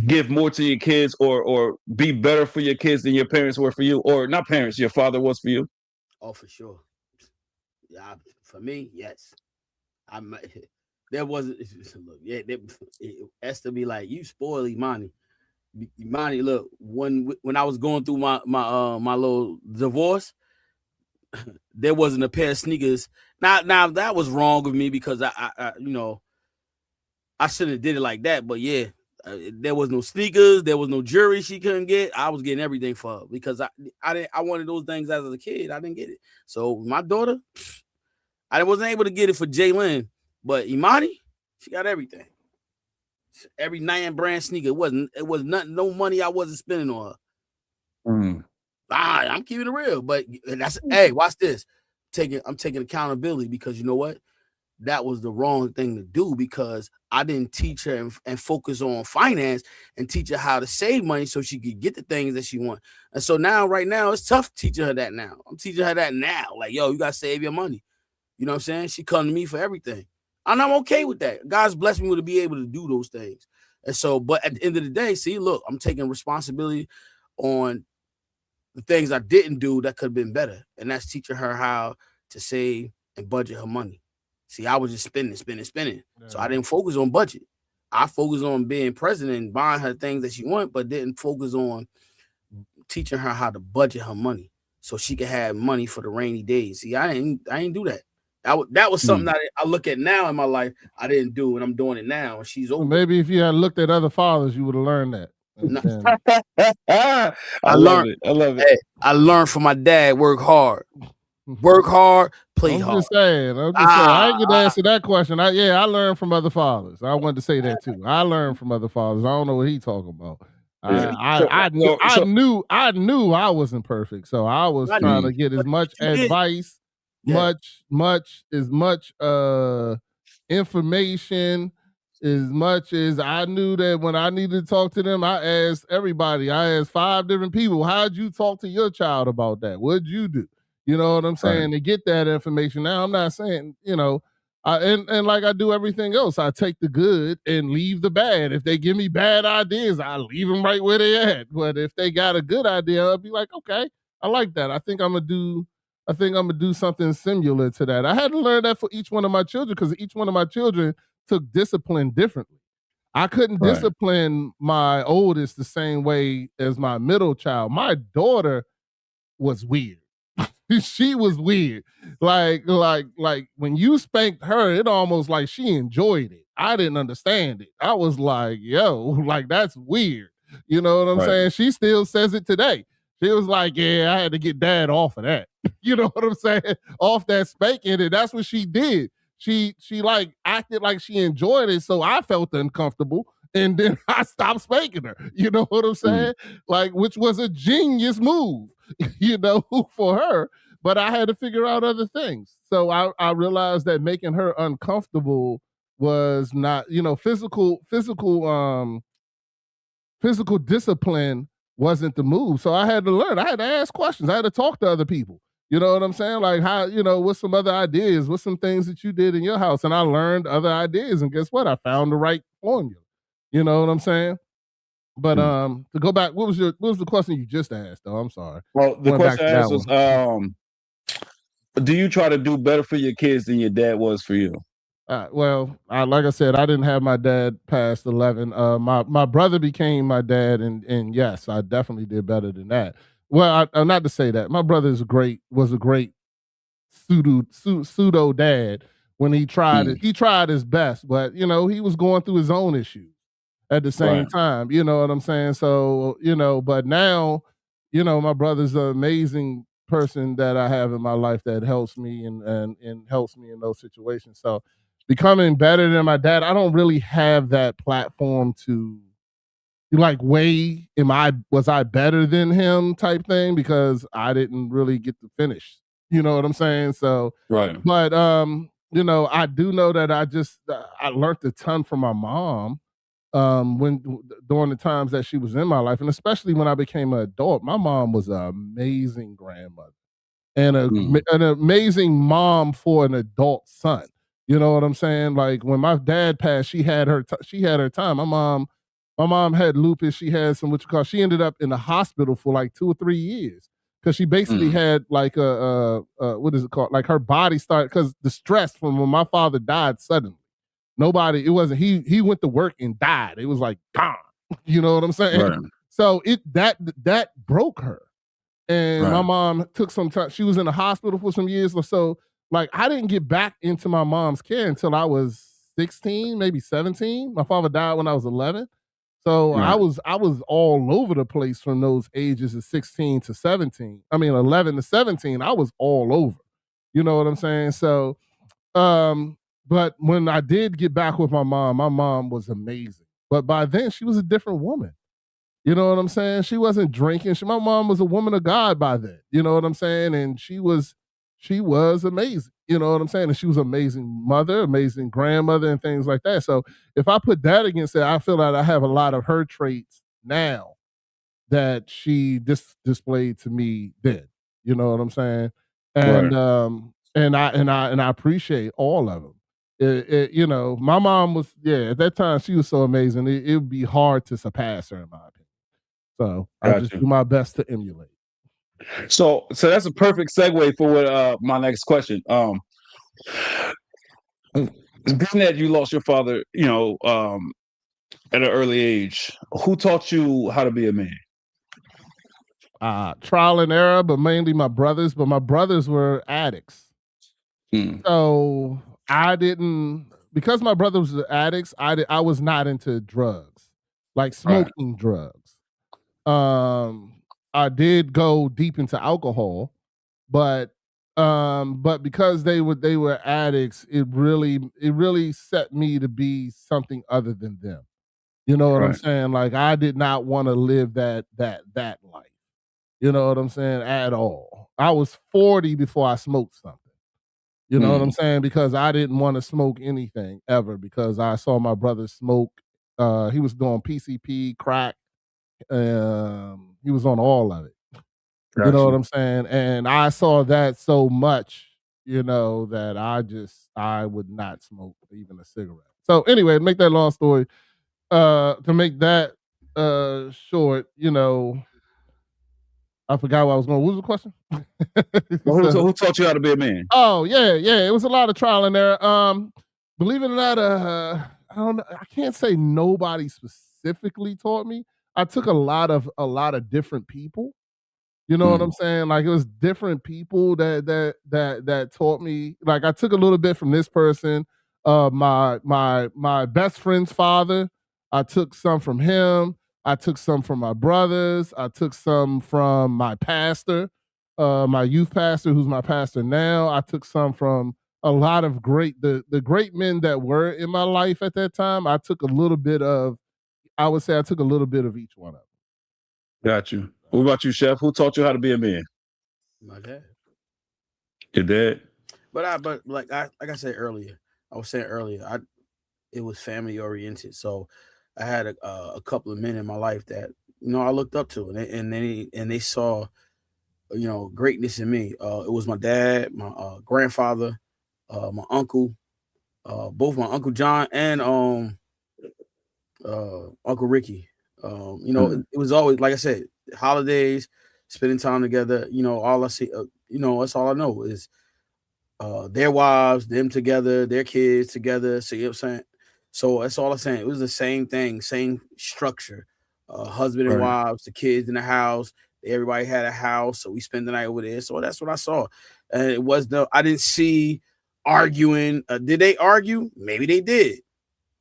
give more to your kids, or be better for your kids than your parents were for you, or not parents, your father was for you? Oh, for sure. Yeah, for me, yes. There wasn't. Look, Esther be like, you spoil Imani. Imani, look, when I was going through my little divorce, there wasn't a pair of sneakers. Now that was wrong of me, because I I shouldn't have did it like that. But yeah, there was no sneakers, there was no jewelry she couldn't get. I was getting everything for her, because I wanted those things as a kid. I didn't get it. So my daughter, I wasn't able to get it for Jalen. But Imani, she got everything. Every name brand sneaker. It was nothing, no money I wasn't spending on her. I'm keeping it real. But hey, watch this. I'm taking accountability, because you know what? That was the wrong thing to do, because I didn't teach her and focus on finance and teach her how to save money so she could get the things that she wants. And so right now, it's tough teaching her that now. I'm teaching her that now. Like, yo, you got to save your money. You know what I'm saying? She come to me for everything. And I'm okay with that. God's blessed me to be able to do those things. And so, but at the end of the day, see, look, I'm taking responsibility on the things I didn't do that could have been better. And that's teaching her how to save and budget her money. See, I was just spending. Yeah. So I didn't focus on budget. I focused on being present and buying her things that she wants, but didn't focus on teaching her how to budget her money so she could have money for the rainy days. See, I ain't do that. That was something that I look at now in my life. I didn't do, and I'm doing it now. And she's over. Maybe if you had looked at other fathers, you would have learned that. I love it. Hey, I learned from my dad. Work hard, play hard. I'm just saying. I ain't get to answer that question. I learned from other fathers. I wanted to say that too. I learned from other fathers. I don't know what he's talking about. I knew I wasn't perfect, so I was trying to get as much advice. Much information, as much as I knew that when I needed to talk to them, I asked everybody. I asked 5 different people, how'd you talk to your child about that? What'd you do? You know what I'm saying? Right. To get that information. Now, I'm not saying, and like I do everything else, I take the good and leave the bad. If they give me bad ideas, I leave them right where they at. But if they got a good idea, I'll be like, okay, I like that. I think I'm gonna do something similar to that. I had to learn that for each one of my children, because each one of my children took discipline differently. I couldn't discipline my oldest the same way as my middle child. My daughter was weird. She was weird. Like when you spanked her, it almost like she enjoyed it. I didn't understand it. I was like, yo, like that's weird. You know what I'm Right. saying? She still says it today. She was like, yeah, I had to get dad off of that. You know what I'm saying? Off that spanking, and that's what she did. She like acted like she enjoyed it, so I felt uncomfortable, and then I stopped spanking her. You know what I'm saying? Like, which was a genius move, you know, for her. But I had to figure out other things. So I realized that making her uncomfortable was not, you know, physical discipline wasn't the move. So I had to learn. I had to ask questions. I had to talk to other people. You know what I'm saying? Like, how, you know, what's some other ideas? What's some things that you did in your house? And I learned other ideas. And guess what? I found the right formula. You know what I'm saying? But to go back, what was the question you just asked though? I'm sorry. Well, the Went back question to I that asked was, one. do you try to do better for your kids than your dad was for you? Well, like I said, I didn't have my dad past 11. My brother became my dad, and yes, I definitely did better than that. Well, not to say that my brother was a great pseudo dad when he tried it. Mm, He tried his best, but you know he was going through his own issues at the same right. time. You know what I'm saying? So you know, but now, you know, my brother's an amazing person that I have in my life that helps me and helps me in those situations. So becoming better than my dad, I don't really have that platform to like weigh was I better than him type thing because I didn't really get to finish. You know what I'm saying? So, Right. but you know, I do know that I learned a ton from my mom when during the times that she was in my life, and especially when I became an adult. My mom was an amazing grandmother and Mm, an amazing mom for an adult son. You know what I'm saying? Like when my dad passed, she had her time. My mom had lupus. She had some what you call. She ended up in the hospital for like 2 or 3 years because she basically mm, had like what is it called? Like her body started because the stress from when my father died suddenly. Nobody. It wasn't he went to work and died. It was like gone. You know what I'm saying? right. So that broke her, and my Right. mom took some time. She was in the hospital for some years or so. Like I didn't get back into my mom's care until I was 16, maybe 17. My father died when I was 11. So Right. I was all over the place from those ages of 16 to 17. I mean 11 to 17, I was all over. You know what I'm saying? So but when I did get back with my mom was amazing. But by then she was a different woman. You know what I'm saying? She wasn't drinking. My mom was a woman of God by then. You know what I'm saying? And she was amazing. You know what I'm saying? And she was an amazing mother, amazing grandmother, and things like that. So if I put that against it, I feel like I have a lot of her traits now that she displayed to me then. You know what I'm saying? Right. And I appreciate all of them. You know, my mom was at that time she was so amazing. It would be hard to surpass her in my opinion. So I just Gotcha. do my best to emulate. So that's a perfect segue for what my next question. Being that you lost your father, at an early age, who taught you how to be a man? Trial and error, but mainly my brothers. But my brothers were addicts. Mm, So I didn't because my brothers were addicts, I was not into drugs, like right. smoking drugs. Um, I did go deep into alcohol, but because they were addicts, it really set me to be something other than them. You know what I'm Right. saying? Like I did not want to live that life. You know what I'm saying? At all. I was 40 before I smoked something. You know what I'm Mm, saying? Because I didn't want to smoke anything ever because I saw my brother smoke. He was doing PCP, crack. He was on all of it. You know gotcha. what I'm saying? And I saw that so much, that I would not smoke even a cigarette. So anyway, to make that long story, to make that short, I forgot what I was going. What was the question? Well, So, who taught you how to be a man? oh yeah, it was a lot of trial and error. Believe it or not, I don't know. I can't say nobody specifically taught me. I took a lot of different people. You know what Mm, I'm saying? Like it was different people that taught me. Like I took a little bit from this person, My best friend's father, I took some from him. I took some from my brothers. I took some from my pastor, my youth pastor, who's my pastor now. I took some from a lot of the great men that were in my life at that time. I took a little bit of, I would say I took a little bit of each one of them. Got you. What about you, Chef? Who taught you how to be a man? My dad. Your dad? But like I said earlier, it was family oriented. So I had a couple of men in my life that I looked up to, and they saw greatness in me. It was my dad, my grandfather, my uncle, both my Uncle John and Uncle Ricky. It was always, like I said, holidays, spending time together. All I see, that's all I know is their wives, them together, their kids together. So you know what I'm saying? So that's all I'm saying. It was the same thing, same structure. Husband and wives, the kids in the house. Everybody had a house, so we spent the night over there. So that's what I saw. And I didn't see arguing. Did they argue? Maybe they did.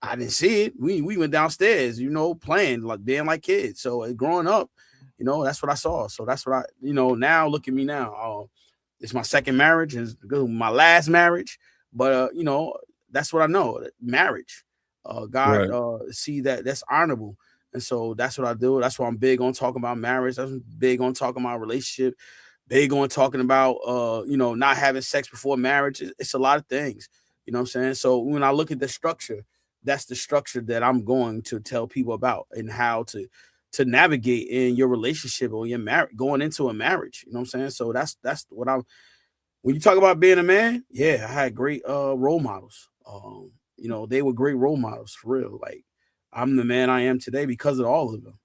I didn't see it. We went downstairs, playing like kids. So growing up, that's what I saw. So that's what now look at me now. It's my second marriage and my last marriage, but that's what I know. Marriage, God see that's honorable, and so that's what I do. That's why I'm big on talking about marriage. I'm big on talking about relationship. Big on talking about not having sex before marriage. It's a lot of things. You know what I'm saying? So when I look at the structure, that's the structure that I'm going to tell people about and how to navigate in your relationship or your marriage, going into a marriage. You know what I'm saying? So that's what when you talk about being a man, yeah, I had great role models. They were great role models for real. Like I'm the man I am today because of all of them.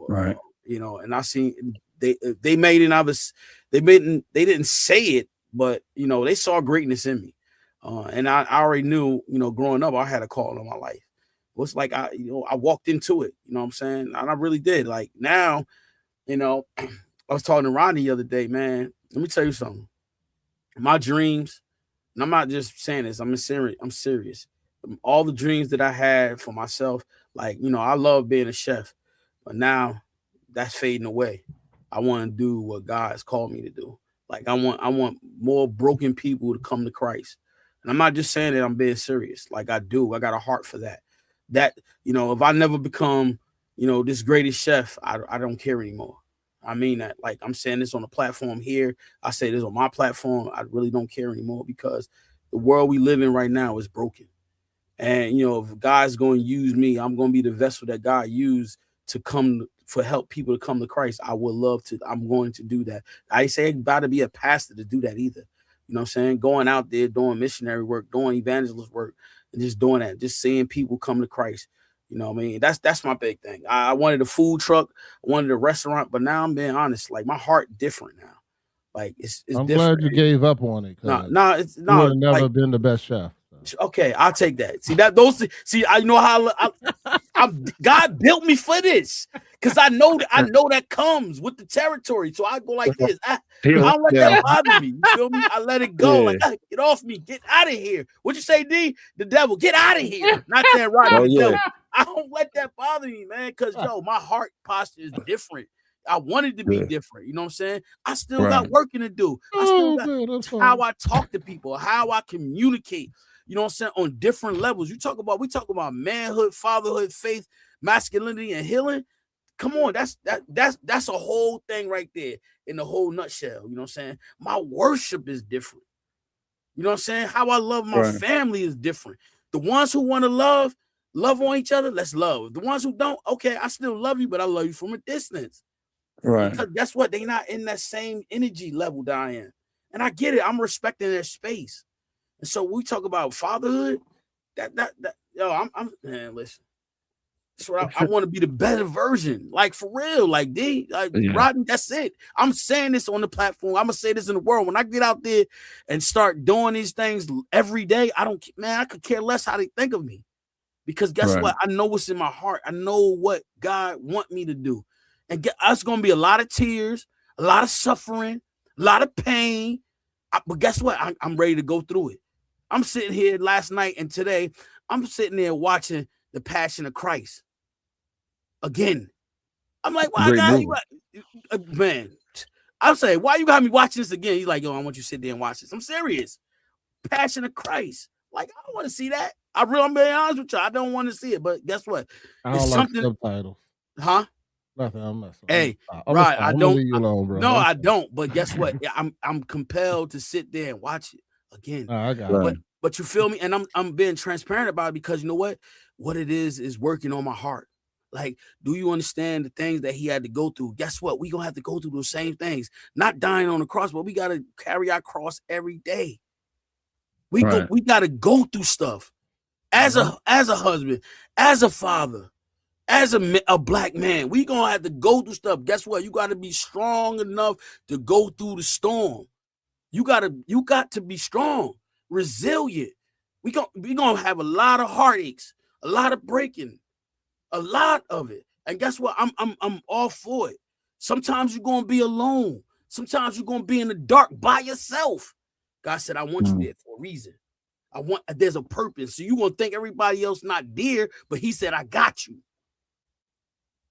Right. And I seen they made it. They didn't say it, but they saw greatness in me. And I already knew, growing up, I had a call in my life. It was like I walked into it, you know what I'm saying? And I really did. Like now, I was talking to Rodney the other day, man. Let me tell you something. My dreams, and I'm not just saying this, I'm serious. All the dreams that I had for myself, like, I love being a chef, but now that's fading away. I want to do what God has called me to do. Like I want more broken people to come to Christ. And I'm not just saying that, I'm being serious. Like I do. I got a heart for that. That, if I never become, this greatest chef, I don't care anymore. I mean that. Like I'm saying this on the platform here. I say this on my platform. I really don't care anymore because the world we live in right now is broken. And if God's going to use me, I'm going to be the vessel that God used to help people to come to Christ. I would love to. I'm going to do that. I say about to be a pastor to do that either. You know what I'm saying? Going out there, doing missionary work, doing evangelist work, and just doing that, just seeing people come to Christ. You know what I mean? That's my big thing. I wanted a food truck, I wanted a restaurant, but now I'm being honest. Like my heart different now. Like it's I'm different. glad you gave up on it. It's you would have never like, been the best chef. So. Okay, I'll take that. See, I know how God built me for this because I know that comes with the territory. So I go like this. I don't let that bother me. You feel me? I let it go. Yeah. Like, get off me. Get out of here. What you say, D? The devil. Get out of here. Not saying Rodney the devil. I don't let that bother me, man, because, my heart posture is different. I wanted to be different. You know what I'm saying? I still got working to do. I still got how I talk to people, how I communicate. You know what I'm saying? On different levels. We talk about manhood, fatherhood, faith, masculinity, and healing. Come on, that's a whole thing right there in the whole nutshell. You know what I'm saying? My worship is different. You know what I'm saying? How I love my family is different. The ones who want to love on each other, let's love. The ones who don't, okay, I still love you, but I love you from a distance. Right. Because guess what? They're not in that same energy level that I am. And I get it. I'm respecting their space. And so we talk about fatherhood. I'm man, listen. That's what I want to be the better version. Like for real. Like Rodney, that's it. I'm saying this on the platform. I'm gonna say this in the world. When I get out there and start doing these things every day, I could care less how they think of me. Because guess what? I know what's in my heart. I know what God want me to do. And it's gonna be a lot of tears, a lot of suffering, a lot of pain. But guess what? I'm ready to go through it. I'm sitting here last night and today, I'm sitting there watching The Passion of Christ again. I'm like, why Great God, movie. man, I'm saying, why you got me watching this again? He's like, yo, I want you to sit there and watch this. I'm serious. Passion of Christ. Like, I don't want to see that. I'm being honest with you. I don't want to see it, but guess what? I don't It's like something, subtitles. huh? Nothing. I'm messing. Hey, I'm right. I gonna don't. leave you alone, bro. No, I don't. But guess what? I'm compelled to sit there and watch it again. I got it. Right. But you feel me? And I'm being transparent about it because you know what? What it is working on my heart. Like, do you understand the things that he had to go through? Guess what? We gonna have to go through those same things. Not dying on the cross, but we gotta carry our cross every day. We gotta go through stuff as a husband, as a father, as a black man. We gonna have to go through stuff. Guess what? You gotta be strong enough to go through the storm. You got to be strong, resilient. We gonna have a lot of heartaches, a lot of breaking, a lot of it. And guess what? I'm all for it. Sometimes you're gonna be alone. Sometimes you're gonna be in the dark by yourself. God said, I want you there for a reason. There's a purpose. So you gonna think everybody else not there, but he said, I got you.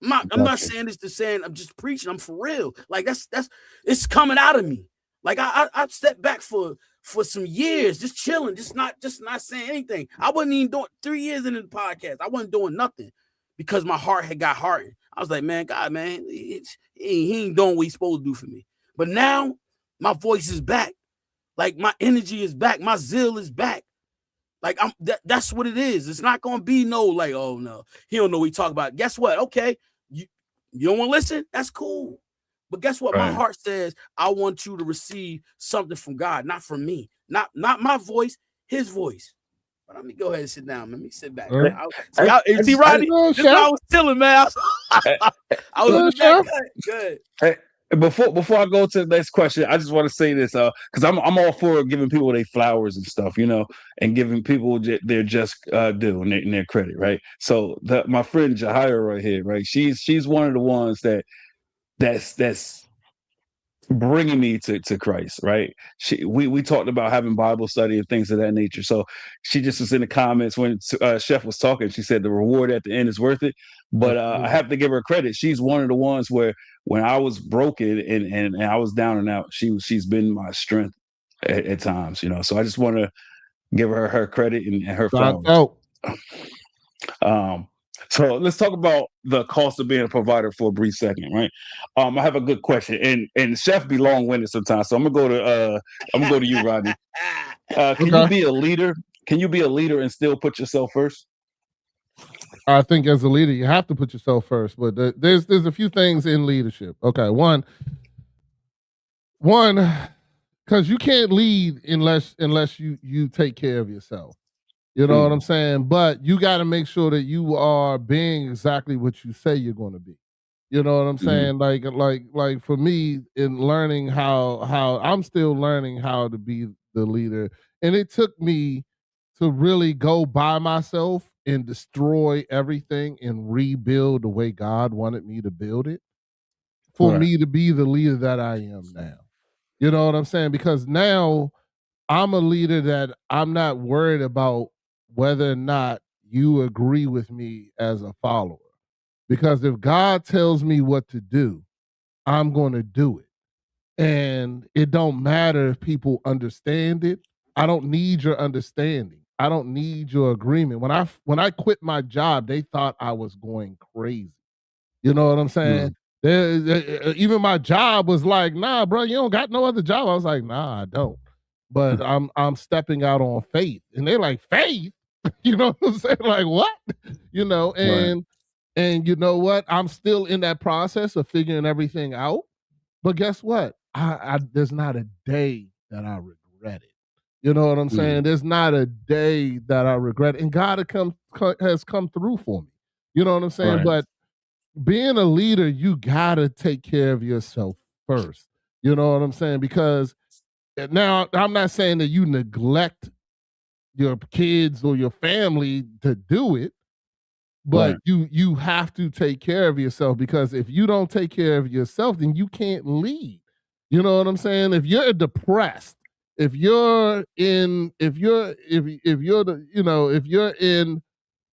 I'm not saying this to saying I'm just preaching. I'm for real. Like that's it's coming out of me. Like I stepped back for some years, just chilling, just not saying anything. I wasn't even doing 3 years into the podcast. I wasn't doing nothing because my heart had got hardened. I was like, man, God, man, he ain't doing what he's supposed to do for me. But now my voice is back. Like my energy is back. My zeal is back. Like that's what it is. It's not gonna be no like, oh no, he don't know what he talk about. Guess what? Okay, you don't want to listen? That's cool. But guess what? Right. My heart says, I want you to receive something from God, not from me. Not my voice, his voice. But let me go ahead and sit down. Let me sit back. See, Rodney, this is how I was chilling, man. I was in the back. Good. Hey, before I go to the next question, I just want to say this, because I'm all for giving people their flowers and stuff, and giving people their just due and their credit, right? So my friend Jahira right here, right? She's one of the ones that's bringing me to Christ, right? We talked about having Bible study and things of that nature. So she just was in the comments when Chef was talking. She said the reward at the end is worth it. But I have to give her credit. She's one of the ones where when I was broken and I was down and out, she's been my strength at times, So I just want to give her credit and her flowers. So let's talk about the cost of being a provider for a brief second, right? I have a good question, and Chef be long-winded sometimes, so I'm gonna go to you, Rodney. Can you be a leader? Can you be a leader and still put yourself first? I think as a leader, you have to put yourself first, but there's a few things in leadership. Okay, one, because you can't lead unless you take care of yourself. You know what I'm saying? But you got to make sure that you are being exactly what you say you're going to be. You know what I'm saying? Like for me, in learning how I'm still learning how to be the leader, and it took me to really go by myself and destroy everything and rebuild the way God wanted me to build it for me to be the leader that I am now. You know what I'm saying? Because now I'm a leader that I'm not worried about whether or not you agree with me as a follower. Because if God tells me what to do, I'm going to do it. And it don't matter if people understand it. I don't need your understanding. I don't need your agreement. When I quit my job, they thought I was going crazy. You know what I'm saying? Even my job was like, nah, bro, you don't got no other job. I was like, nah, I don't. But I'm stepping out on faith. And they're like, faith? You know what I'm saying? Like, what? And you know what? I'm still in that process of figuring everything out. But guess what? There's not a day that I regret it. You know what I'm saying? There's not a day that I regret it. And God has come through for me. You know what I'm saying? But being a leader, you gotta take care of yourself first. You know what I'm saying? Because now I'm not saying that you neglect your kids or your family to do it, but you have to take care of yourself, because if you don't take care of yourself, then you can't lead. You know what I'm saying? If you're depressed if you're in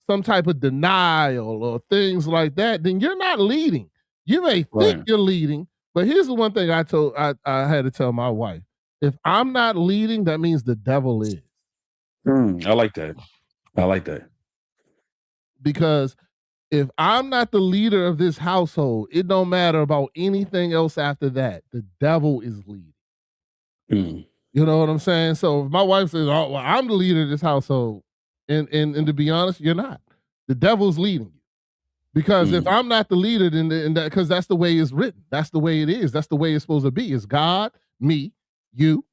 some type of denial or things like that, then you're not leading. You may think you're leading, but here's the one thing I had to tell my wife. If I'm not leading, that means the devil is. I like that. I like that. Because if I'm not the leader of this household, it don't matter about anything else after that. The devil is leading. You know what I'm saying? So if my wife says, "Oh, well, I'm the leader of this household," and to be honest, you're not. The devil's leading you. Because if I'm not the leader, then that, because that's the way it's written. That's the way it is. That's the way it's supposed to be. It's God, me, you,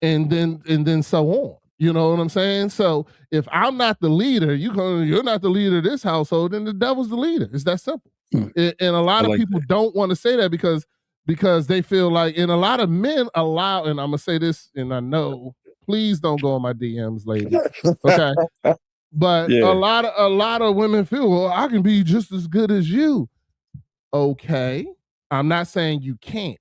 and then so on. You know what I'm saying? So if I'm not the leader, you're not the leader of this household, then the devil's the leader. It's that simple. And a lot of people don't want to say that because they feel like, and a lot of men allow, and I'm gonna say this, and I know, please don't go on my DMs, ladies. Okay. But a lot of women feel, well, I can be just as good as you. Okay. I'm not saying you can't.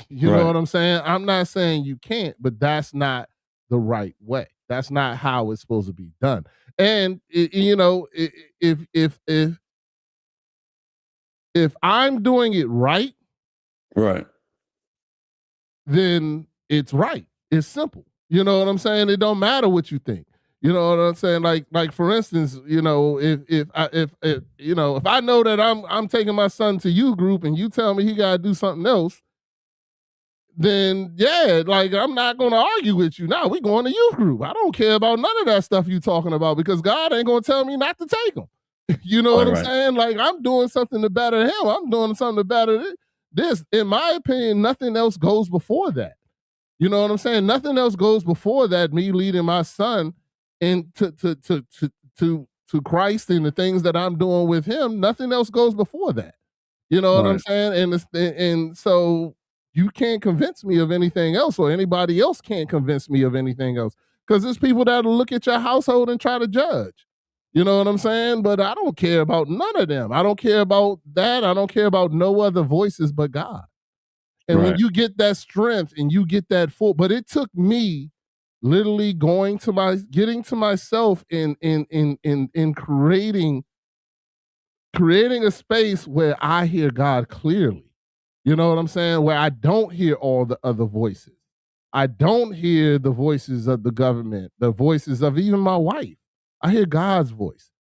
You know what I'm saying? I'm not saying you can't, but that's not the right way. That's not how it's supposed to be done. And if I'm doing it right, then it's right. It's simple. You know what I'm saying? It don't matter what you think. You know what I'm saying? Like for instance, if I know that I'm taking my son to youth group and you tell me he gotta do something else, then yeah, like I'm not gonna argue with you. Now we going to youth group. I don't care about none of that stuff you talking about because God ain't gonna tell me not to take him. You know what I'm saying? Like I'm doing something to better him. I'm doing something to better this. In my opinion, nothing else goes before that. You know what I'm saying? Nothing else goes before that. Me leading my son into to Christ and the things that I'm doing with him. Nothing else goes before that. You know what I'm saying? And so you can't convince me of anything else, or anybody else can't convince me of anything else. Because there's people that'll look at your household and try to judge. You know what I'm saying? But I don't care about none of them. I don't care about that. I don't care about no other voices but God. And when you get that strength and you get that full, but it took me literally getting to myself in creating a space where I hear God clearly. You know what I'm saying? Where I don't hear all the other voices. I don't hear the voices of the government, the voices of even my wife. I hear God's voice.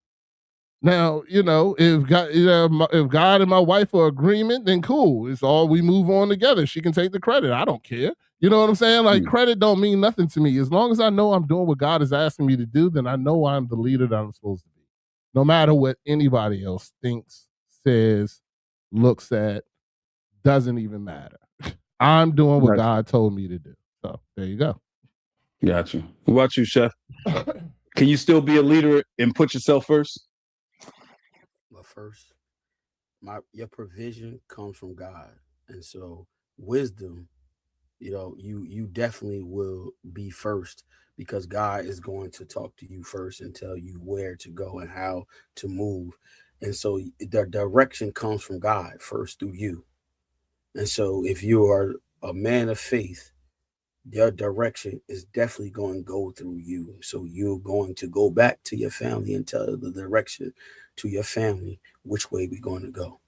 Now, if God and my wife are agreement, then cool. It's all, we move on together. She can take the credit. I don't care. You know what I'm saying? Like credit don't mean nothing to me. As long as I know I'm doing what God is asking me to do, then I know I'm the leader that I'm supposed to be. No matter what anybody else thinks, says, looks at, doesn't even matter. I'm doing what God told me to do. So there you go. Gotcha. What about you, Chef? Can you still be a leader and put yourself first? Well, first, your provision comes from God, and so wisdom, you definitely will be first because God is going to talk to you first and tell you where to go and how to move, and so the direction comes from God first through you. And so if you are a man of faith, your direction is definitely going to go through you. So you're going to go back to your family and tell the direction to your family, which way we're going to go,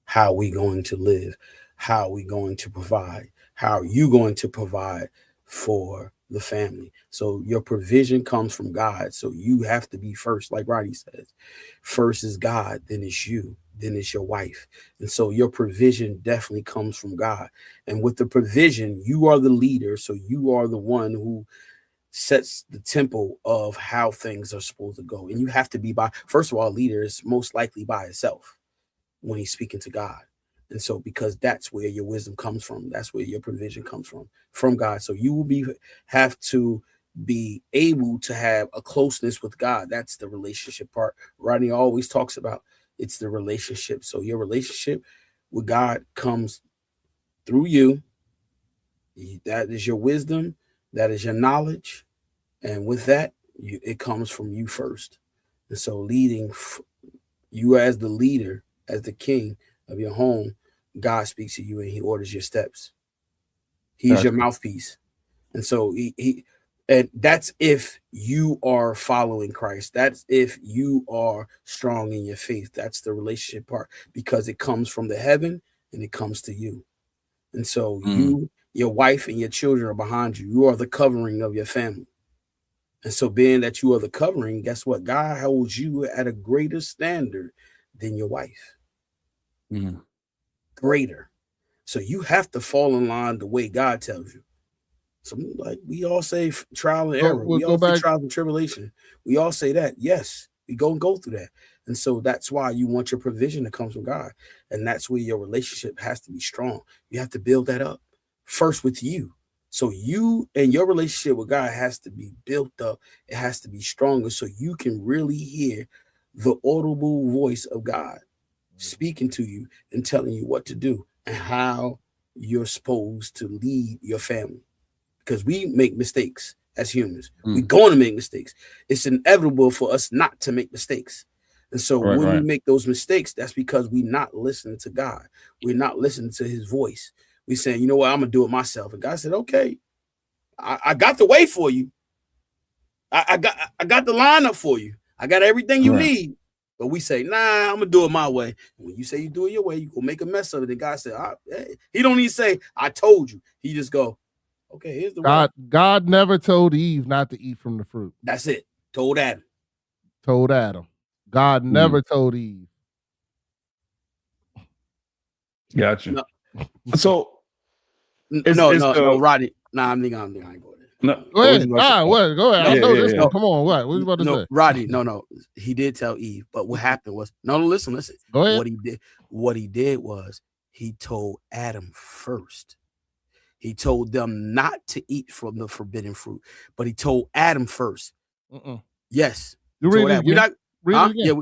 how we going to live, how we going to provide, how are you going to provide for the family. So your provision comes from God. So you have to be first, like Rodney says. First is God, then it's you, then it's your wife. And so your provision definitely comes from God. And with the provision, you are the leader. So you are the one who sets the tempo of how things are supposed to go. And you have to be first of all, a leader is most likely by itself when he's speaking to God. And so because that's where your wisdom comes from, that's where your provision comes from God. So you will have to be able to have a closeness with God. That's the relationship part. Rodney always talks about it's the relationship. So your relationship with God comes through you. That is your wisdom. That is your knowledge. And with that, it comes from you first. And so leading you as the leader, as the king of your home, God speaks to you and he orders your steps. He's your mouthpiece. And so and that's if you are following Christ. That's if you are strong in your faith. That's the relationship part, because it comes from the heaven and it comes to you. And so your wife and your children are behind you. You are the covering of your family. And so being that you are the covering, guess what? God holds you at a greater standard than your wife. Greater. So you have to fall in line the way God tells you. So like we all say trial and error. We all say trials and tribulation. We all say that. Yes, we go through that. And so that's why you want your provision to come from God. And that's where your relationship has to be strong. You have to build that up first with you. So you and your relationship with God has to be built up. It has to be stronger so you can really hear the audible voice of God speaking to you and telling you what to do and how you're supposed to lead your family. Because we make mistakes as humans. We're going to make mistakes. It's inevitable for us not to make mistakes. And so when we make those mistakes, that's because we're not listening to God. We're not listening to his voice. We're saying, you know what, I'm going to do it myself. And God said, okay, I got the way for you. I got the lineup for you. I got everything you need. But we say, nah, I'm going to do it my way. And when you say you do it your way, you go make a mess of it. And God said, hey. He don't even say, I told you. He just go, okay, here's the way. God never told Eve not to eat from the fruit. That's it. Told Adam. God never told Eve. Gotcha. No. So no, Rodney. Nah, I'm thinking I ain't going there. No, go ahead. Go ahead. I know this. No, come on. What you about to say? Rodney, no. He did tell Eve, but what happened was listen. Go ahead. What he did was he told Adam first. He told them not to eat from the forbidden fruit, but he told Adam first. Yes. You read it again. Yeah,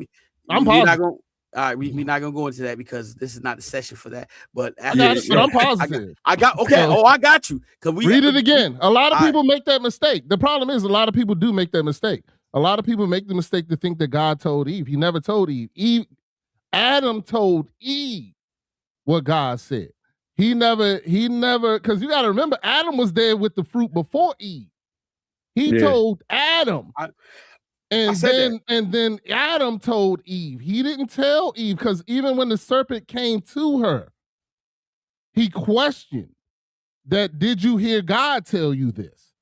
I'm positive. Not going. All right, we're not gonna go into that because this is not the session for that. But I'm positive. I got okay. I got you. Read it again. A lot of people make that mistake. The problem is a lot of people do make that mistake. A lot of people make the mistake to think that God told Eve. He never told Eve. Adam told Eve what God said. He never, because you got to remember, Adam was there with the fruit before Eve. He told Adam. And then Adam told Eve. He didn't tell Eve, because even when the serpent came to her, he questioned that, did you hear God tell you this?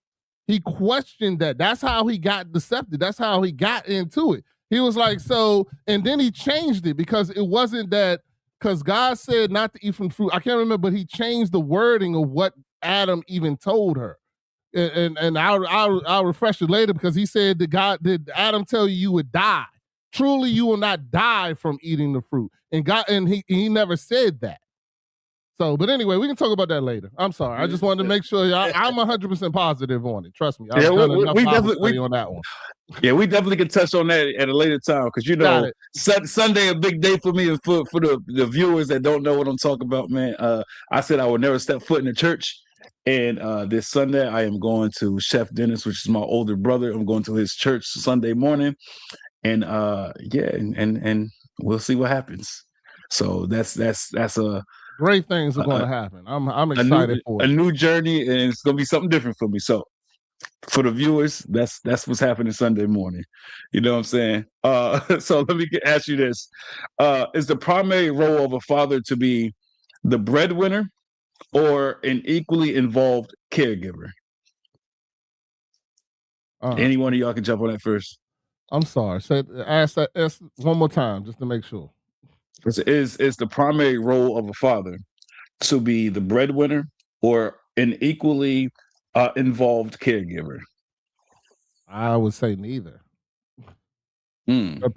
He questioned that. That's how he got deceptive. That's how he got into it. He was like, so, and then he changed it, because it wasn't that, because God said not to eat from fruit. I can't remember, but he changed the wording of what Adam even told her. And I'll refresh it later, because he said, did Adam tell you would die? Truly, you will not die from eating the fruit. And he never said that. So, but anyway, we can talk about that later. I'm sorry. I just wanted to make sure I'm 100% positive on it. Trust me. I've done enough Bible study on that one. Yeah, we definitely can touch on that at a later time, because Sunday a big day for me, and for the viewers that don't know what I'm talking about, man. I said I would never step foot in the church. And this Sunday, I am going to Chef Dennis, which is my older brother. I'm going to his church Sunday morning, and and we'll see what happens. So that's a great things are going to happen. I'm excited for it. A new journey, and it's going to be something different for me. So for the viewers, that's what's happening Sunday morning. You know what I'm saying? So let me ask you this: is the primary role of a father to be the breadwinner, or an equally involved caregiver? Any one of y'all can jump on that first. I'm sorry. Ask one more time just to make sure. Is the primary role of a father to be the breadwinner or an equally involved caregiver? I would say neither. The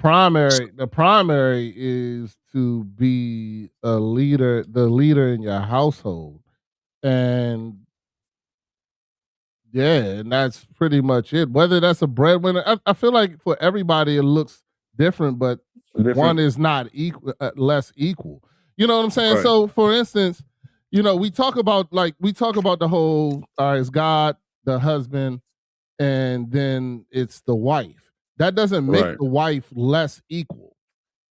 primary is to be the leader in your household. And and that's pretty much it. Whether that's a breadwinner, I feel like for everybody it looks different, but one is not equal, less equal. You know what I'm saying? Right. So, for instance, we talk about the whole it's God, the husband, and then it's the wife. That doesn't make the wife less equal.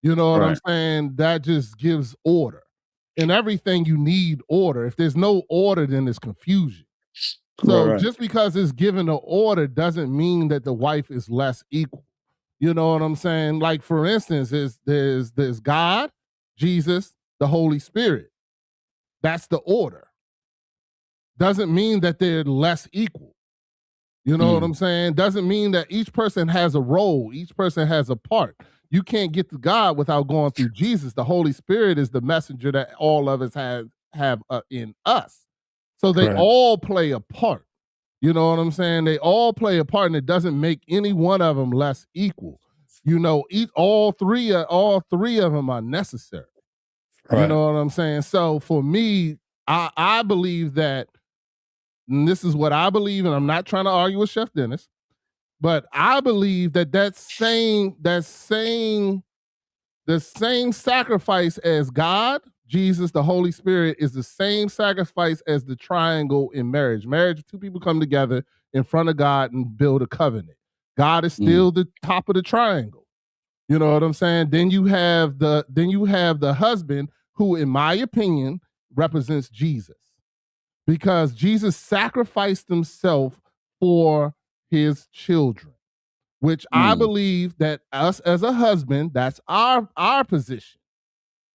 You know what I'm saying? That just gives order. In everything, you need order. If there's no order, then there's confusion. So Right. just because it's given an order doesn't mean that the wife is less equal. You know what I'm saying? Like, for instance, there's God, Jesus, the Holy Spirit. That's the order. Doesn't mean that they're less equal. You know what I'm saying? Doesn't mean that each person has a role, each person has a part. You can't get to God without going through Jesus. The Holy Spirit is the messenger that all of us have in us. So they Right. all play a part. You know what I'm saying? They all play a part, and it doesn't make any one of them less equal. You know, all three of them are necessary. Right. You know what I'm saying? So for me, I believe that, and this is what I believe, and I'm not trying to argue with Chef Dennis, but I believe that the same sacrifice as God, Jesus, the Holy Spirit, is the same sacrifice as the triangle in marriage. Marriage, two people come together in front of God and build a covenant. God is still the top of the triangle. You know what I'm saying? Then you have the husband, who, in my opinion, represents Jesus, because Jesus sacrificed himself for his children, which I believe that us as a husband, that's our position.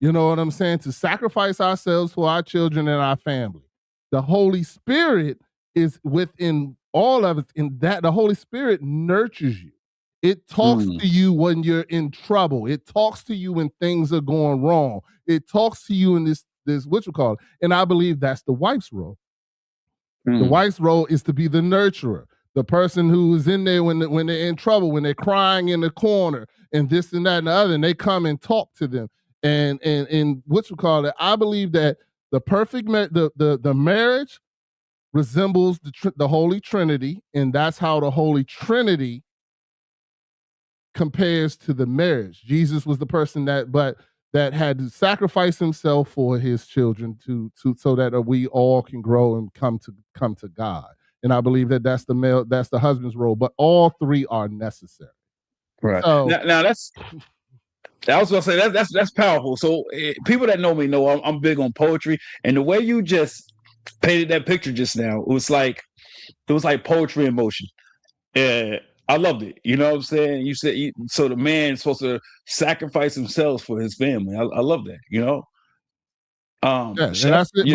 You know what I'm saying? To sacrifice ourselves for our children and our family. The Holy Spirit is within all of us, in that the Holy Spirit nurtures you. It talks to you when you're in trouble. It talks to you when things are going wrong. It talks to you in this what you call it. And I believe that's the wife's role. The wife's role is to be the nurturer, the person who is in there when they're in trouble, when they're crying in the corner and this and that and the other, and they come and talk to them. And what you call it, I believe that the perfect the marriage resembles the Holy Trinity, and that's how the Holy Trinity compares to the marriage. Jesus was the person that had to sacrifice himself for his children to so that we all can grow and come to God. And I believe that that's the husband's role, but all three are necessary. Right. So Now that's, I was gonna say that's powerful. So people that know me know I'm big on poetry, and the way you just painted that picture just now, it was like poetry in motion. I loved it. You know what I'm saying? You said so the man's supposed to sacrifice himself for his family. I love that. You know, yeah, and Chef, that's it.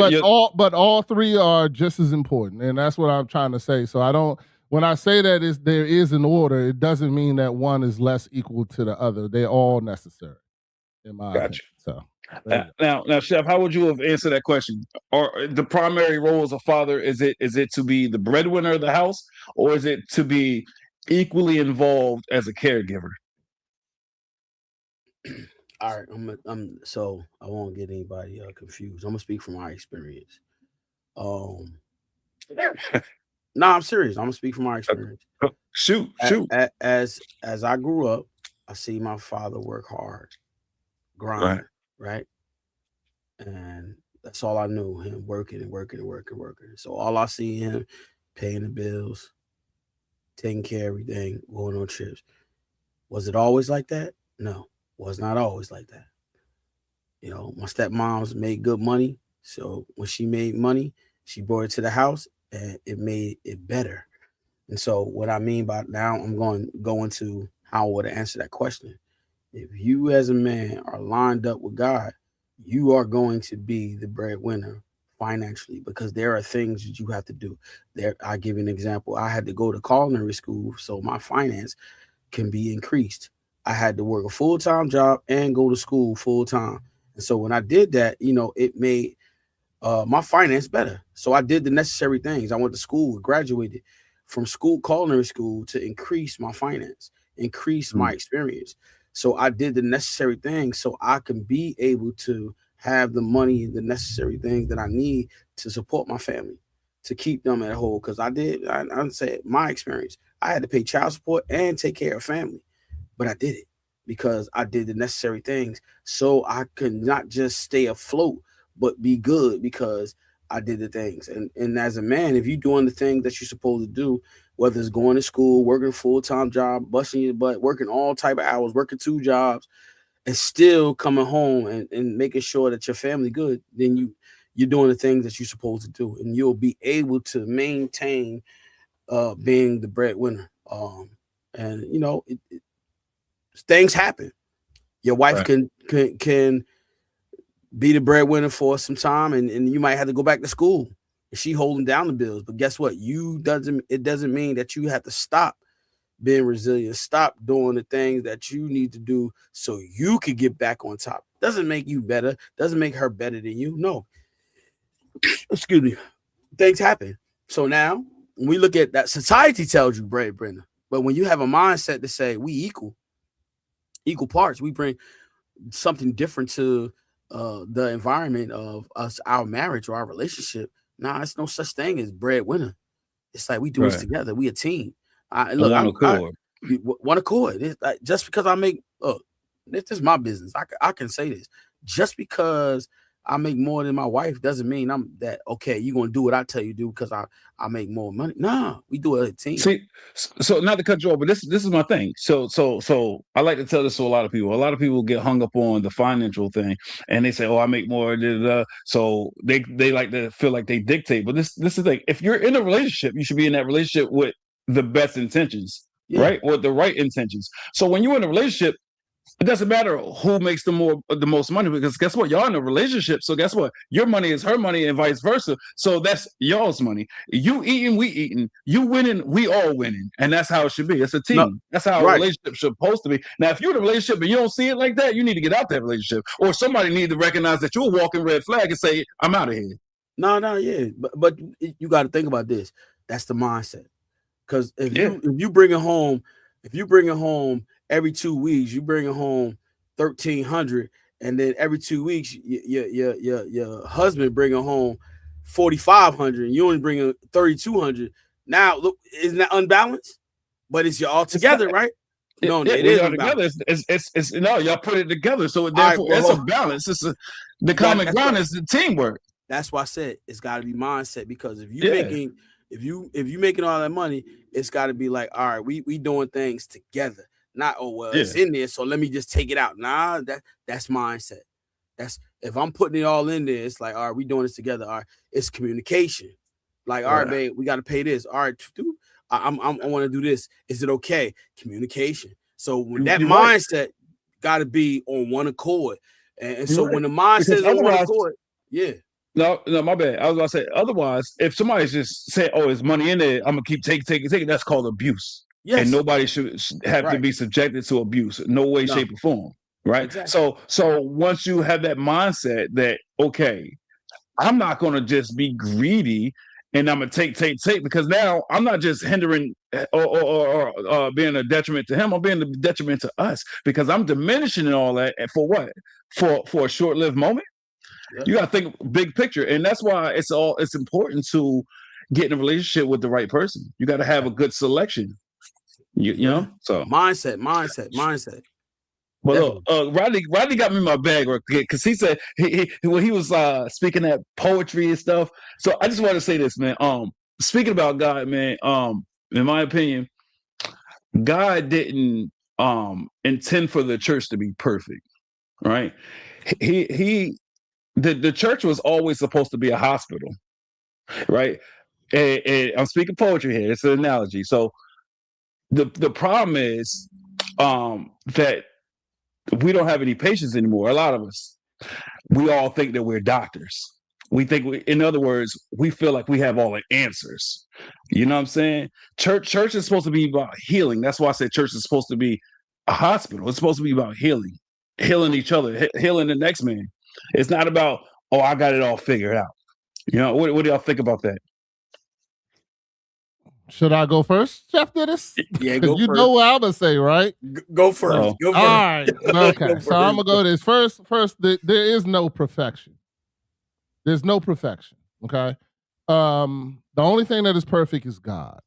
But all three are just as important, and that's what I'm trying to say. So I don't. When I say that there is an order, it doesn't mean that one is less equal to the other. They're all necessary, in my opinion. So now, Chef, how would you have answered that question? Or the primary role as a father, is it to be the breadwinner of the house, or is it to be equally involved as a caregiver? All right, so I won't get anybody confused. I'm gonna speak from my experience. No, I'm serious. I'm gonna speak from my experience. Shoot. As I grew up, I see my father work hard, grind, right? And that's all I knew, him working and working and working and working. So all I see him paying the bills, taking care of everything, going on trips. Was it always like that? No, was not always like that. You know, my stepmoms made good money. So when she made money, she brought it to the house and it made it better. And so what I mean by now, I'm going to go into how I would answer that question. If you as a man are lined up with God, you are going to be the breadwinner financially, because there are things that you have to do. There, I give you an example. I had to go to culinary school so my finance can be increased. I had to work a full-time job and go to school full-time. And so when I did that, you know, it made my finance better. So I did the necessary things. I went to school, graduated from school, culinary school, to increase my finance, increase my experience. So I did the necessary things so I can be able to have the money and the necessary things that I need to support my family, to keep them at whole. Because I said my experience, I had to pay child support and take care of family, but I did it because I did the necessary things so I could not just stay afloat, but be good because I did the things. And as a man, if you're doing the things that you're supposed to do, whether it's going to school, working a full-time job, busting your butt, working all type of hours, working 2 jobs, and still coming home and making sure that your family good, then you're doing the things that you're supposed to do, and you'll be able to maintain being the breadwinner. And things happen. Your wife Right. can be the breadwinner for some time, and you might have to go back to school. And she holding down the bills, but guess what? It doesn't mean that you have to stop being resilient. Stop doing the things that you need to do so you could get back on top. Doesn't make you better. Doesn't make her better than you. No. Excuse me. Things happen. So now when we look at that, society tells you breadwinner, but when you have a mindset to say we equal parts, we bring something different to the environment of us, our marriage or our relationship. Nah, it's no such thing as breadwinner. It's like we do this together. We a team. One accord. One accord. It's like, just because I make this is my business. I can say this. Just because I make more than my wife doesn't mean I'm that okay. You're gonna do what I tell you to do because I make more money. Nah, we do it as a team. See, so not to cut you off, but this is my thing. So I like to tell this to a lot of people. A lot of people get hung up on the financial thing, and they say, "Oh, I make more." So they like to feel like they dictate. But this is the thing. If you're in a relationship, you should be in that relationship with the best intentions, right? With the right intentions. So when you're in a relationship, it doesn't matter who makes the most money, because guess what? Y'all in a relationship. So guess what? Your money is her money and vice versa. So that's y'all's money. You eating, we eating. You winning, we all winning. And that's how it should be. It's a team. No, that's how a relationship should supposed to be. Now, if you're in a relationship and you don't see it like that, you need to get out that relationship. Or somebody need to recognize that you're a walking red flag and say, I'm out of here. No, yeah. But you got to think about this. That's the mindset. Because if you bring it home every 2 weeks, you bring it home 1,300, and then every 2 weeks your husband bring it home 4,500, and you only bring it 3,200. Now, look, isn't that unbalanced? But it's all together, right? No, it is together. It's no, y'all put it together, so therefore it's a balance. The common ground is the teamwork. That's why I said it's got to be mindset, because if you making if you making all that money, it's got to be like, all right, we doing things together. Not, it's in there, so let me just take it out. Nah, that's mindset. That's if I'm putting it all in there, it's like, all right, we doing this together. All right, it's communication. Like, all right, babe, we got to pay this. All right, I want to do this. Is it okay? Communication. So when that mindset got to be on one accord, and so when the mindset is on one accord, No, my bad. I was gonna say, otherwise, if somebody's just saying, "Oh, there's money in there," I'm gonna keep taking, that's called abuse. Yes. And nobody should have to be subjected to abuse, no way, shape, or form. Right. Exactly. So once you have that mindset that, okay, I'm not gonna just be greedy and I'm gonna take, because now I'm not just hindering or being a detriment to him. I'm being a detriment to us, because I'm diminishing and all that. And for what? For a short-lived moment. You got to think big picture, and that's why it's important to get in a relationship with the right person. You got to have a good selection. You know, so mindset. But look, Rodney got me my bag because he said when he was speaking at poetry and stuff. So I just want to say this, man. Speaking about God, man. In my opinion, God didn't intend for the church to be perfect, right? The church was always supposed to be a hospital, right? And I'm speaking poetry here. It's an analogy. So the problem is that we don't have any patience anymore. A lot of us, we all think that we're doctors. We think, in other words, we feel like we have all the answers. You know what I'm saying? Church is supposed to be about healing. That's why I said church is supposed to be a hospital. It's supposed to be about healing each other, healing the next man. It's not about, oh, I got it all figured out. You know, what do y'all think about that? Should I go first, Chef Dennis? Yeah, go you first. know what I'm gonna say, right? Go first. All right. Okay. So I'm gonna go this first. There is no perfection. There's no perfection. Okay. The only thing that is perfect is God.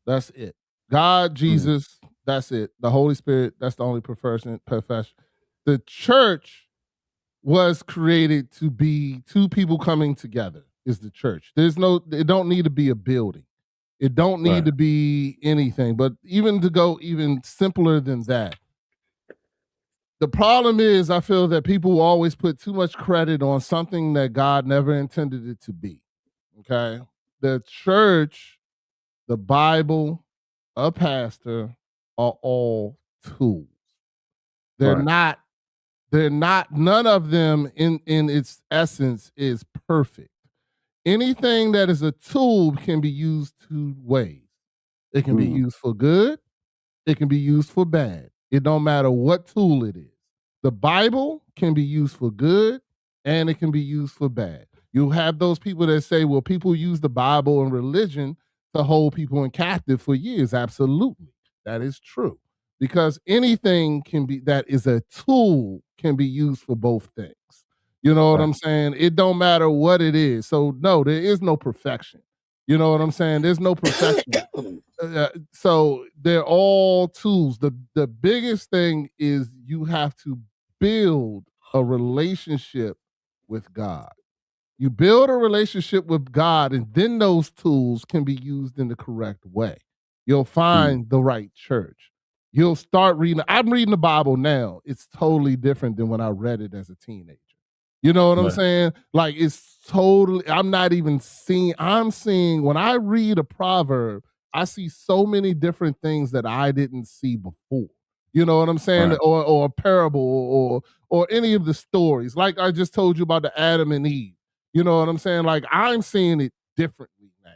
That's it. God, Jesus. That's it. The Holy Spirit. That's the only perfection. The church was created to be two people coming together. Is the church? It don't need to be a building. It don't need to be anything, but even to go even simpler than that, The problem is, I feel that people always put too much credit on something that God never intended it to be. Okay. The church, the Bible, a pastor are all tools. They're Right. not, none of them in its essence is perfect. Anything that is a tool can be used two ways. It can be Mm. used for good, it can be used for bad. It don't matter what tool it is. The Bible can be used for good and it can be used for bad. You'll have those people that say, well, people use the Bible and religion to hold people in captive for years. Absolutely. That is true. Because anything can be that is a tool can be used for both things. You know what Right. I'm saying? It don't matter what it is. So no, there is no perfection. You know what I'm saying? There's no perfection. So they're all tools. The biggest thing is you have to build a relationship with God. You build a relationship with God, and then those tools can be used in the correct way. You'll Mm. find the right church. You'll start reading. I'm reading the Bible now. It's totally different than when I read it as a teenager. You know what I'm Right. saying? Like it's totally, I'm not even seeing, I'm seeing when I read a proverb, I see so many different things that I didn't see before. You know what I'm saying? Right. Or a parable or any of the stories. Like I just told you about the Adam and Eve. You know what I'm saying? Like I'm seeing it differently now.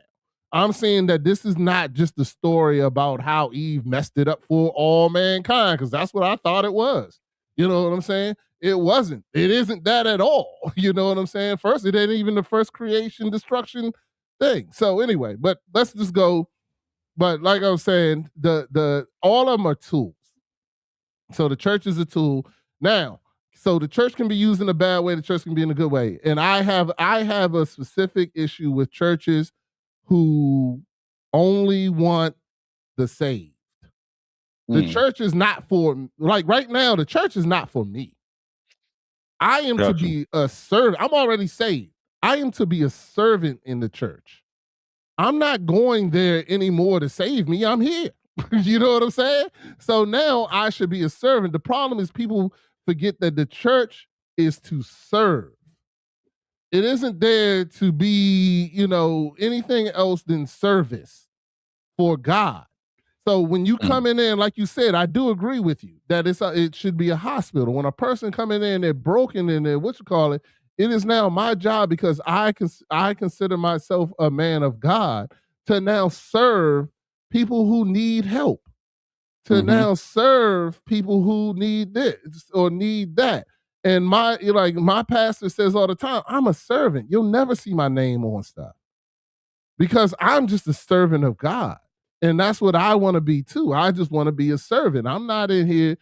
I'm seeing that this is not just the story about how Eve messed it up for all mankind, because that's what I thought it was. You know what I'm saying? It wasn't. It isn't that at all. You know what I'm saying? First, it ain't even the first creation destruction thing. So anyway, but let's just go. But like I was saying, the all of them are tools. So the church is a tool. Now, so the church can be used in a bad way, the church can be in a good way. And I have a specific issue with churches who only want the saved. The Mm. church is not for, like right now, the church is not for me. I am to Gotcha. be a servant. I'm already saved. I am to be a servant in the church. I'm not going there anymore to save me. I'm here. You know what I'm saying? So now I should be a servant. The problem is people forget that the church is to serve. It isn't there to be, anything else than service for God. So when you Mm. come in there, like you said, I do agree with you that it should be a hospital. When a person come in there and they're broken in there, it is now my job, because I consider myself a man of God, to now serve people who need help, to Mm-hmm. now serve people who need this or need that. And my pastor says all the time, I'm a servant. You'll never see my name on stuff, because I'm just a servant of God. And that's what I want to be too. I just want to be a servant. I'm not in here,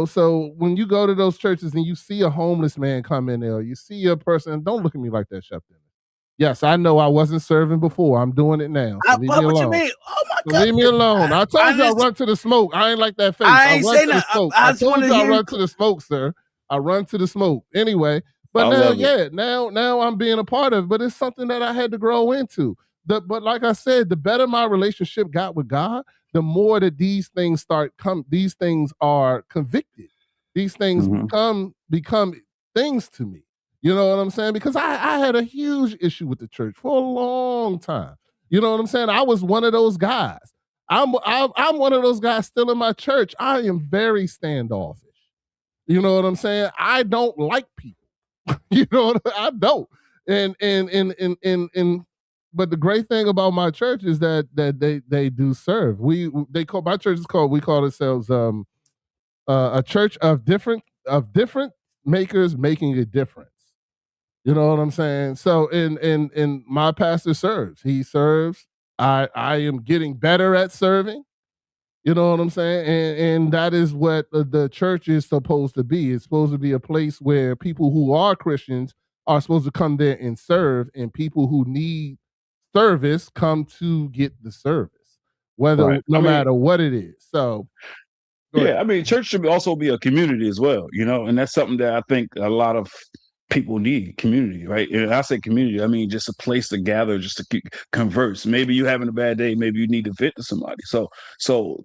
So when you go to those churches and you see a homeless man come in there, you see a person, don't look at me like that, Chef Dennis. Yes, I know I wasn't serving before. I'm doing it now. So leave me What you alone. mean? Oh my So leave me alone. I I told you I just run to the smoke. I ain't like that face. I I ain't run saying to the that. smoke. I I just want told to you I hear you. run to the smoke, sir. I run to the smoke. Anyway, but I now, love it. yeah, now I'm being a part of it, but it's something that I had to grow into. But like I said, the better my relationship got with God, the more that these things are convicted. These things Mm-hmm. become things to me. You know what I'm saying? Because I had a huge issue with the church for a long time. You know what I'm saying? I was one of those guys. I'm one of those guys still in my church. I am very standoffish. You know what I'm saying? I don't like people. You know what I don't. And but the great thing about my church is that they do serve. My church is called, we call ourselves a church of different makers making a difference. You know what I'm saying? So in my pastor serves. He serves. I am getting better at serving. You know what I'm saying? And that is what the church is supposed to be. It's supposed to be a place where people who are Christians are supposed to come there and serve, and people who need service come to get the service, Right. no I mean, matter what it is. So go ahead. yeah, I mean, church should also be a community as well, and that's something that I think a lot of people need, community, right? And I say community, I mean just a place to gather, just to converse. Maybe you're having a bad day, maybe you need to vent to somebody. So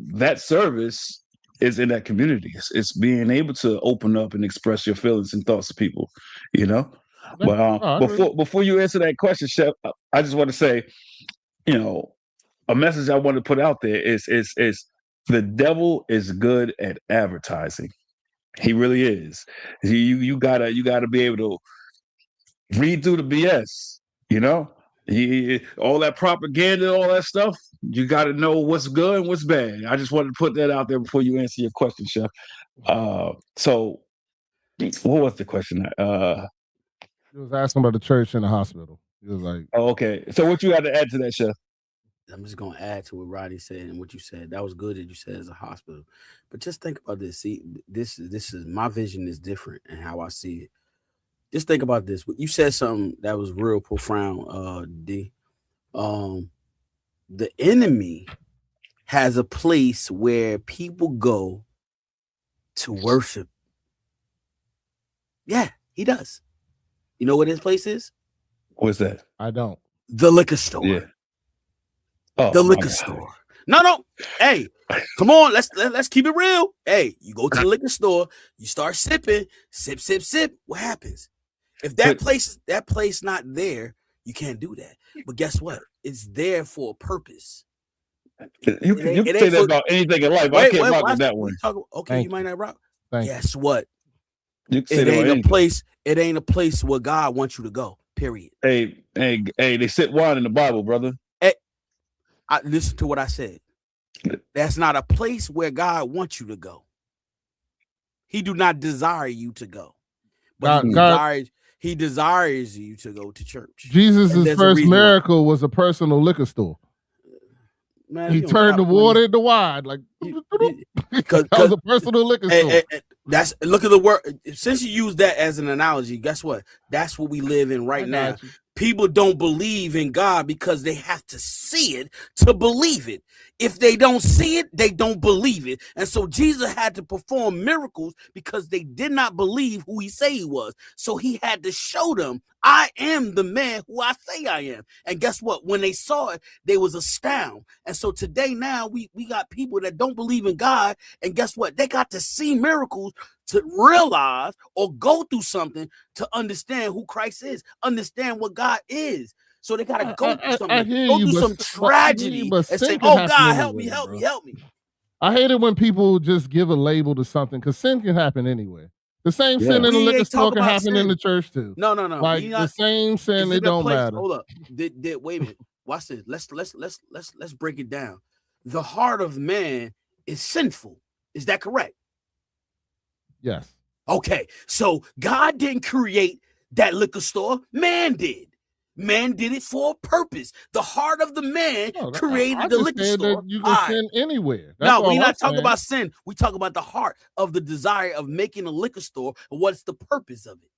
that service is in that community. It's being able to open up and express your feelings and thoughts to people, you know. But before you answer that question, Chef, I just want to say, you know, a message I want to put out there is the devil is good at advertising. He really is. You gotta be able to read through the BS. You know, all that propaganda, all that stuff. You got to know what's good and what's bad. I just wanted to put that out there before you answer your question, Chef. So, what was the question? He was asking about the church and the hospital. He was like, "Oh, okay." So, what you had to add to that, Chef? I'm just gonna add to what Rodney said and what you said. That was good that you said as a hospital, but just think about this. See, this is my vision is different and how I see it. Just think about this. You said something that was real profound, D. The enemy has a place where people go to worship. Yeah, he does. You know what his place is? What's that? I don't. The liquor store. Yeah. Oh, the liquor store. No. Hey, come on. Let's keep it real. Hey, you go to the liquor store, you start sipping, sip. What happens? If that place not there, you can't do that. But guess what? It's there for a purpose. You can say that about anything in life. I can't rock with that one. Okay, you might not rock. Guess what? You can say that about anything. It ain't a place where God wants you to go. Period. Hey, they sip wine in the Bible, brother. Listen to what I said. That's not a place where God wants you to go. He do not desire you to go. But he desires you to go to church. Jesus' first miracle was a personal liquor store. Man, he turned the water into wine. Like, that was a personal liquor store. Look at the word. Since you use that as an analogy, guess what? That's what we live in right now. People don't believe in God because they have to see it to believe it. If they don't see it, they don't believe it. And so Jesus had to perform miracles because they did not believe who he said he was. So he had to show them, I am the man who I say I am. And guess what? When they saw it, they was astounded. And so today now we got people that don't believe in God. And guess what? They got to see miracles to realize or go through something to understand who Christ is, understand what God is. So they got to go through something, go through some tragedy and say, oh, God, help me. I hate it when people just give a label to something because sin can happen anywhere. The same sin in the liquor store can happen in the church too. No. Like the same sin, it don't matter. Hold up. Wait a minute. Watch this. Let's break it down. The heart of man is sinful. Is that correct? Yes. Okay. So God didn't create that liquor store. Man did. Man did it for a purpose. The heart of the man created the liquor store. You can sin anywhere. No, we're not talking about sin. We talk about the heart of the desire of making a liquor store. And what's the purpose of it?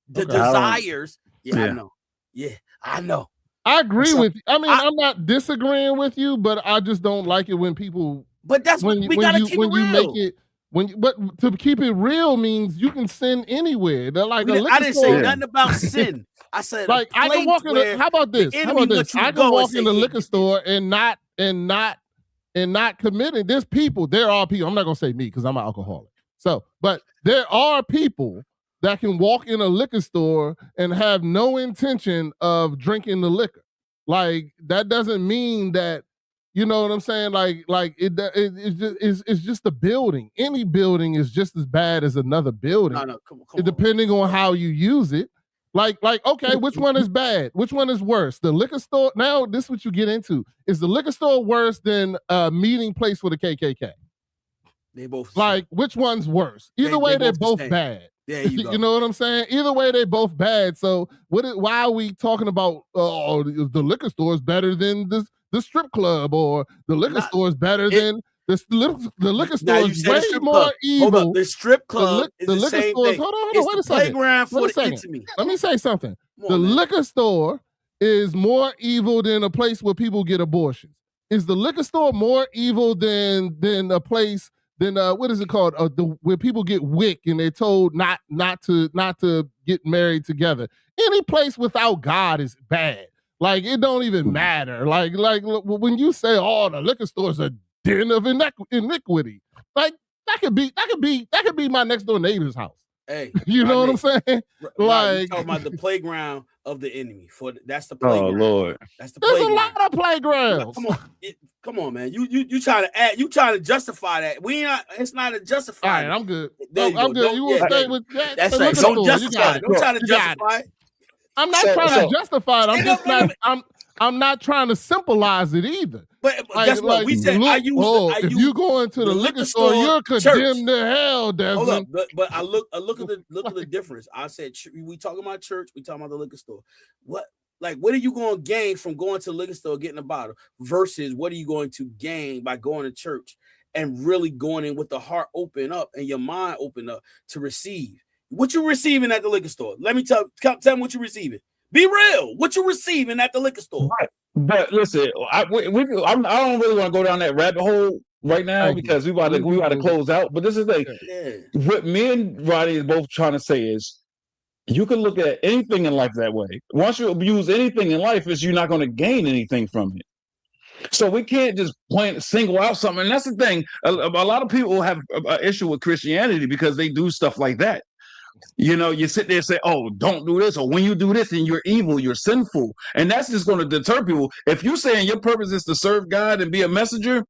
The desires. I know. Yeah, I know. I agree with you. I mean, I'm not disagreeing with you, but I just don't like it when people. But that's when we gotta keep it real. You make it. But to keep it real means you can sin anywhere. They're like I didn't say nothing about sin. I said like I can walk in the. How about this? I can walk in the liquor store and not committing. There are people. I'm not gonna say me because I'm an alcoholic. So, but there are people that can walk in a liquor store and have no intention of drinking the liquor. Like that doesn't mean that. You know what I'm saying? Like it's just a building. Any building is just as bad as another building. No, come depending on how you use it. Like, okay, which one is bad? Which one is worse? The liquor store. Now, this is what you get into. Is the liquor store worse than a meeting place for the KKK? They both like, which one's worse? Either way, they're both bad. Yeah, you know what I'm saying? Either way, they both bad. So why are we talking about the liquor store is better than the strip club, or the liquor store is better than the liquor store is way more evil. Hold up, the strip club is the same thing. Hold on, wait a second. Playground for the intimate. Let me say something. The liquor store is more evil than a place where people get abortions. Is the liquor store more evil than a place than what is it called? Where people get wick and they're told not to get married together. Any place without God is bad. Like, it don't even matter. Like when you say, the liquor store is a den of iniquity. Like, that could be my next door neighbor's house. Hey, you know what I'm saying? Like talking about the playground of the enemy. That's the playground. Oh Lord, that's the There's playground. a lot of playgrounds. Come on, man. You trying to add? You trying to justify that? It's not a justify. All right, I'm good. I'm good. You will stay with that. That's right. Don't justify it. Don't try to justify it. I'm not trying to justify it. I'm just not. I'm not trying to symbolize it either. But guess what? We said I use. If you go into the liquor store, you're condemned to hell, Desmond. Hold up, but I look at the difference. I said we talking about church. We talking about the liquor store. What are you going to gain from going to the liquor store getting a bottle versus what are you going to gain by going to church and really going in with the heart open up and your mind open up to receive what you're receiving at the liquor store? Let me tell me what you're receiving. Be real. What you're receiving at the liquor store. Right. But listen, I don't really want to go down that rabbit hole right now because we got to close out. But this is what me and Rodney is both trying to say is you can look at anything in life that way. Once you abuse anything in life, you're not going to gain anything from it. So we can't just single out something. And that's the thing. A lot of people have an issue with Christianity because they do stuff like that. You know, you sit there and say, oh, don't do this. Or when you do this, then you're evil, you're sinful. And that's just going to deter people. If you're saying your purpose is to serve God and be a messenger,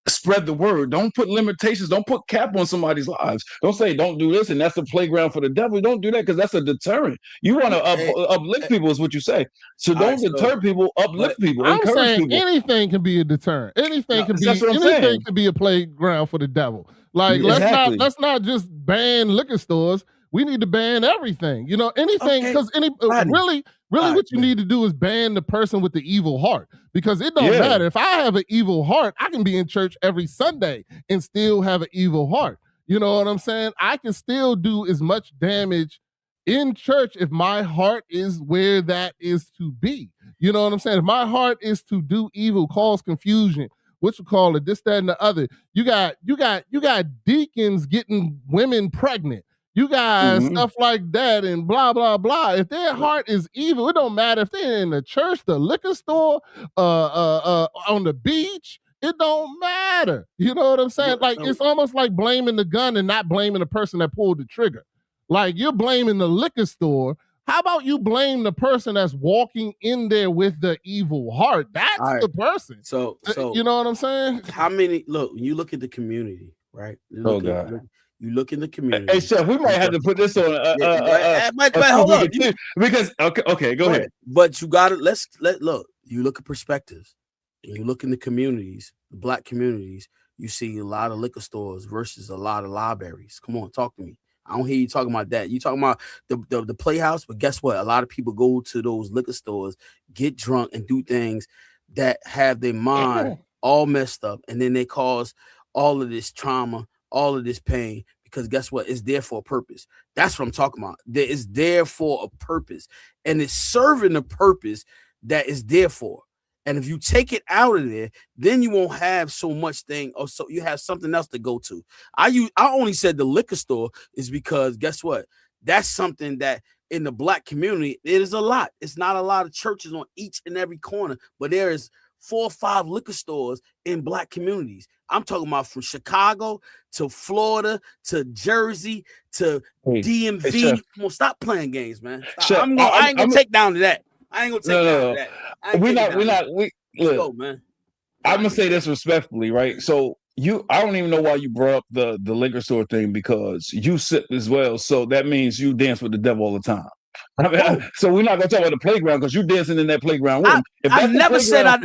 spread the word. Don't put limitations. Don't put cap on somebody's lives. Don't say, don't do this. And that's the playground for the devil. Don't do that because that's a deterrent. You want to uplift people is what you say. So don't deter people, uplift people. I'm saying people. Anything can be a deterrent. Anything can be a playground for the devil. Like, let's not just ban liquor stores. We need to ban everything, you know, anything, because really what you need to do is ban the person with the evil heart, because it don't matter. If I have an evil heart, I can be in church every Sunday and still have an evil heart. You know what I'm saying? I can still do as much damage in church if my heart is where that is to be. You know what I'm saying? If my heart is to do evil, cause confusion, what you call it, this, that, and the other. You got deacons getting women pregnant. You guys, stuff like that and blah, blah, blah. If their heart is evil, it don't matter if they're in the church, the liquor store, on the beach. It don't matter. You know what I'm saying? Like, it's almost like blaming the gun and not blaming the person that pulled the trigger. Like, you're blaming the liquor store. How about you blame the person that's walking in there with the evil heart? That's the person. So you know what I'm saying? You look at the community, right? You look in the community. Hey, Chef, we might have to put this on. Hold on, because okay, go ahead. But you got to look. You look at perspectives. You look in the communities, the Black communities. You see a lot of liquor stores versus a lot of libraries. Come on, talk to me. I don't hear you talking about that. You talking about the playhouse, but guess what? A lot of people go to those liquor stores, get drunk, and do things that have their mind all messed up, and then they cause all of this trauma, all of this pain, because guess what? It's there for a purpose. That's what I'm talking about. It's there for a purpose, and it's serving the purpose that is there for. And if you take it out of there, then you won't have so much thing, or so you have something else to go to. I only said the liquor store is because guess what? That's something that in the Black community, it is a lot. It's not a lot of churches on each and every corner, but there is 4 or 5 liquor stores in Black communities. I'm talking about from Chicago to Florida to Jersey to DMV. Come on, stop playing games, man. I ain't gonna take down to that. I ain't gonna take down to that. Let's go, man. I'm gonna say this respectfully, right? So I don't even know why you brought up the liquor store thing, because you sip as well. So that means you dance with the devil all the time. So we're not gonna talk about the playground because you're dancing in that playground with him. I never said I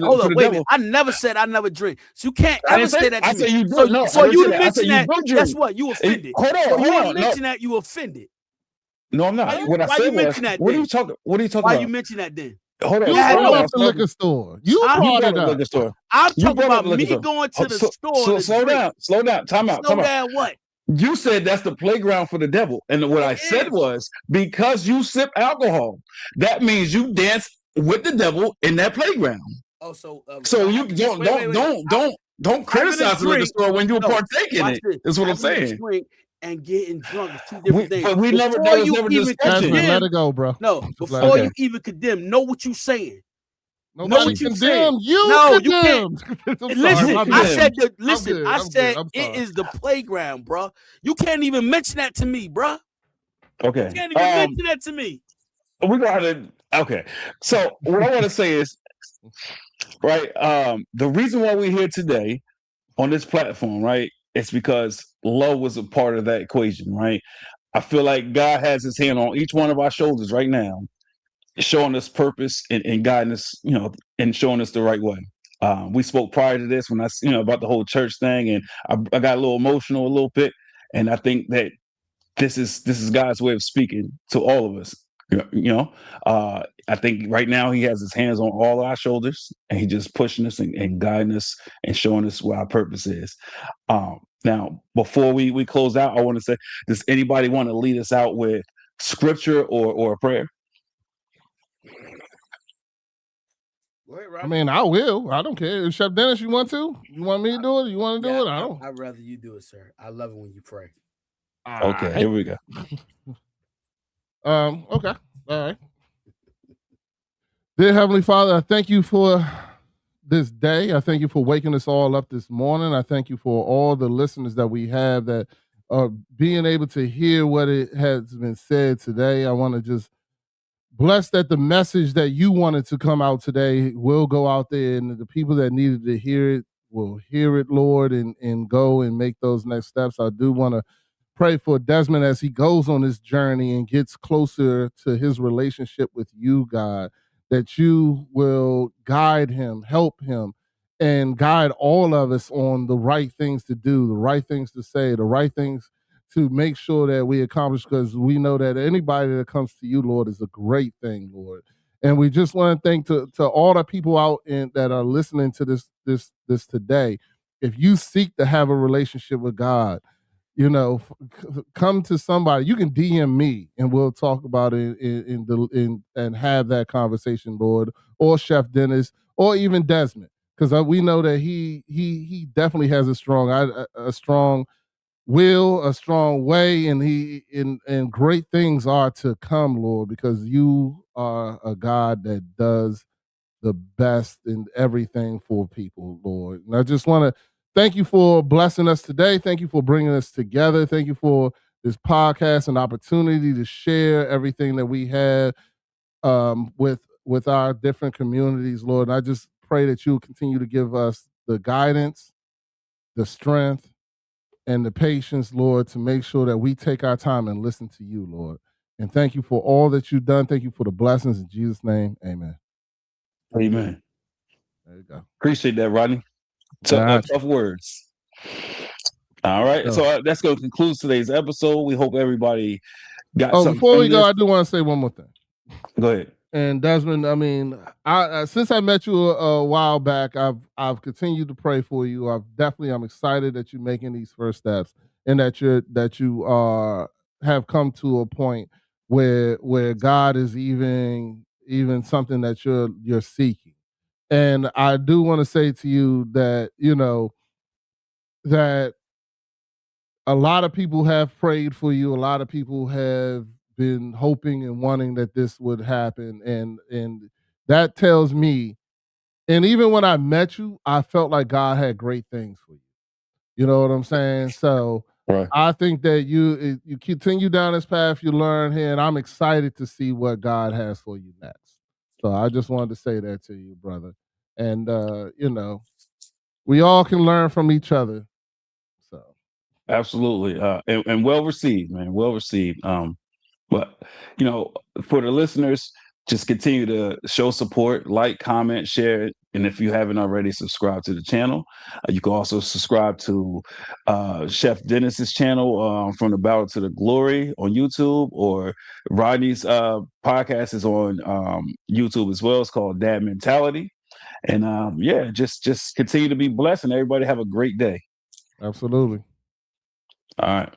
never said I never drink. So you can't ever say that. I say you do. So you mention that. Guess what? You offended. Hold on. You mention that you offended. No, I'm not. What I said was, what are you talking about? Why you mention that then? Hold on. You brought up the liquor store. You brought it up. I'm talking about me going to the store. Slow down. Time out. Slow down. What? You said that's the playground for the devil. And what I said was, because you sip alcohol, that means you dance with the devil in that playground. Oh, so you don't criticize the liquor store when you partake in it. That's what I'm saying. And getting drunk is 2 different things. But we never discussion. Let it go, bro. No, before you even condemn, know what you're saying. Know what you said. You no, condemned. You can't. Listen, I said it is the playground, bro. You can't even mention that to me, bro. Okay. You can't even mention that to me. We gotta. Okay. So what I want to say is, right. The reason why we're here today on this platform, right, it's because love was a part of that equation, right? I feel like God has His hand on each one of our shoulders right now, showing us purpose and guiding us, and showing us the right way. We spoke prior to this when about the whole church thing, and I got a little emotional a little bit, and I think that this is God's way of speaking to all of us. I think right now He has His hands on all our shoulders, and He just pushing us and guiding us and showing us what our purpose is. Now, before we close out, I want to say, does anybody want to lead us out with scripture or a prayer? Go ahead, Rodney. I mean, I will. I don't care. Chef Dennis, you want to? You want me to do it? You want to do it? I don't. I'd rather you do it, sir. I love it when you pray. Okay, here we go. Okay. All right. Dear Heavenly Father, I thank you for this day. I thank you for waking us all up this morning. I thank you for all the listeners that we have that are being able to hear what it has been said today. I want to just bless that the message that you wanted to come out today will go out there, and the people that needed to hear it will hear it, Lord, and go and make those next steps. I do want to pray for Desmond as he goes on this journey and gets closer to his relationship with you, God, that you will guide him, help him, and guide all of us on the right things to do, the right things to say, the right things to make sure that we accomplish, because we know that anybody that comes to you, Lord, is a great thing, Lord. And we just want to thank to all the people out that are listening to this today. If you seek to have a relationship with God, come to somebody. You can DM me, and we'll talk about it and have that conversation, Lord, or Chef Dennis, or even Desmond, because we know that he definitely has a strong will, a strong way, and great things are to come, Lord, because you are a God that does the best in everything for people, Lord. And I just want to thank you for blessing us today. Thank you for bringing us together. Thank you for this podcast and opportunity to share everything that we have with our different communities, Lord. And I just pray that you continue to give us the guidance, the strength, and the patience, Lord, to make sure that we take our time and listen to you, Lord. And thank you for all that you've done. Thank you for the blessings. In Jesus' name, amen. Amen. There you go. Appreciate that, Rodney. Tough words. All right. So that's going to conclude today's episode. We hope everybody got something. Before we go, I do want to say one more thing. Go ahead. And Desmond, I mean, I since I met you a while back, I've continued to pray for you. I'm excited that you're making these first steps, and that you have come to a point where God is even something that you're seeking. And I do want to say to you that that a lot of people have prayed for you. A lot of people have been hoping and wanting that this would happen, and that tells me. And even when I met you, I felt like God had great things for you. You know what I'm saying? So right. I think that you continue down this path, you learn here, and I'm excited to see what God has for you next. So I just wanted to say that to you, brother. And we all can learn from each other. So absolutely, and well received, man. Well received. But for the listeners, just continue to show support, like, comment, share it, and if you haven't already, subscribe to the channel. You can also subscribe to Chef Dennis's channel, From the Battle to the Glory on YouTube, or Rodney's podcast is on YouTube as well. It's called Dad Mentality. And just continue to be blessed, and everybody have a great day. Absolutely. All right.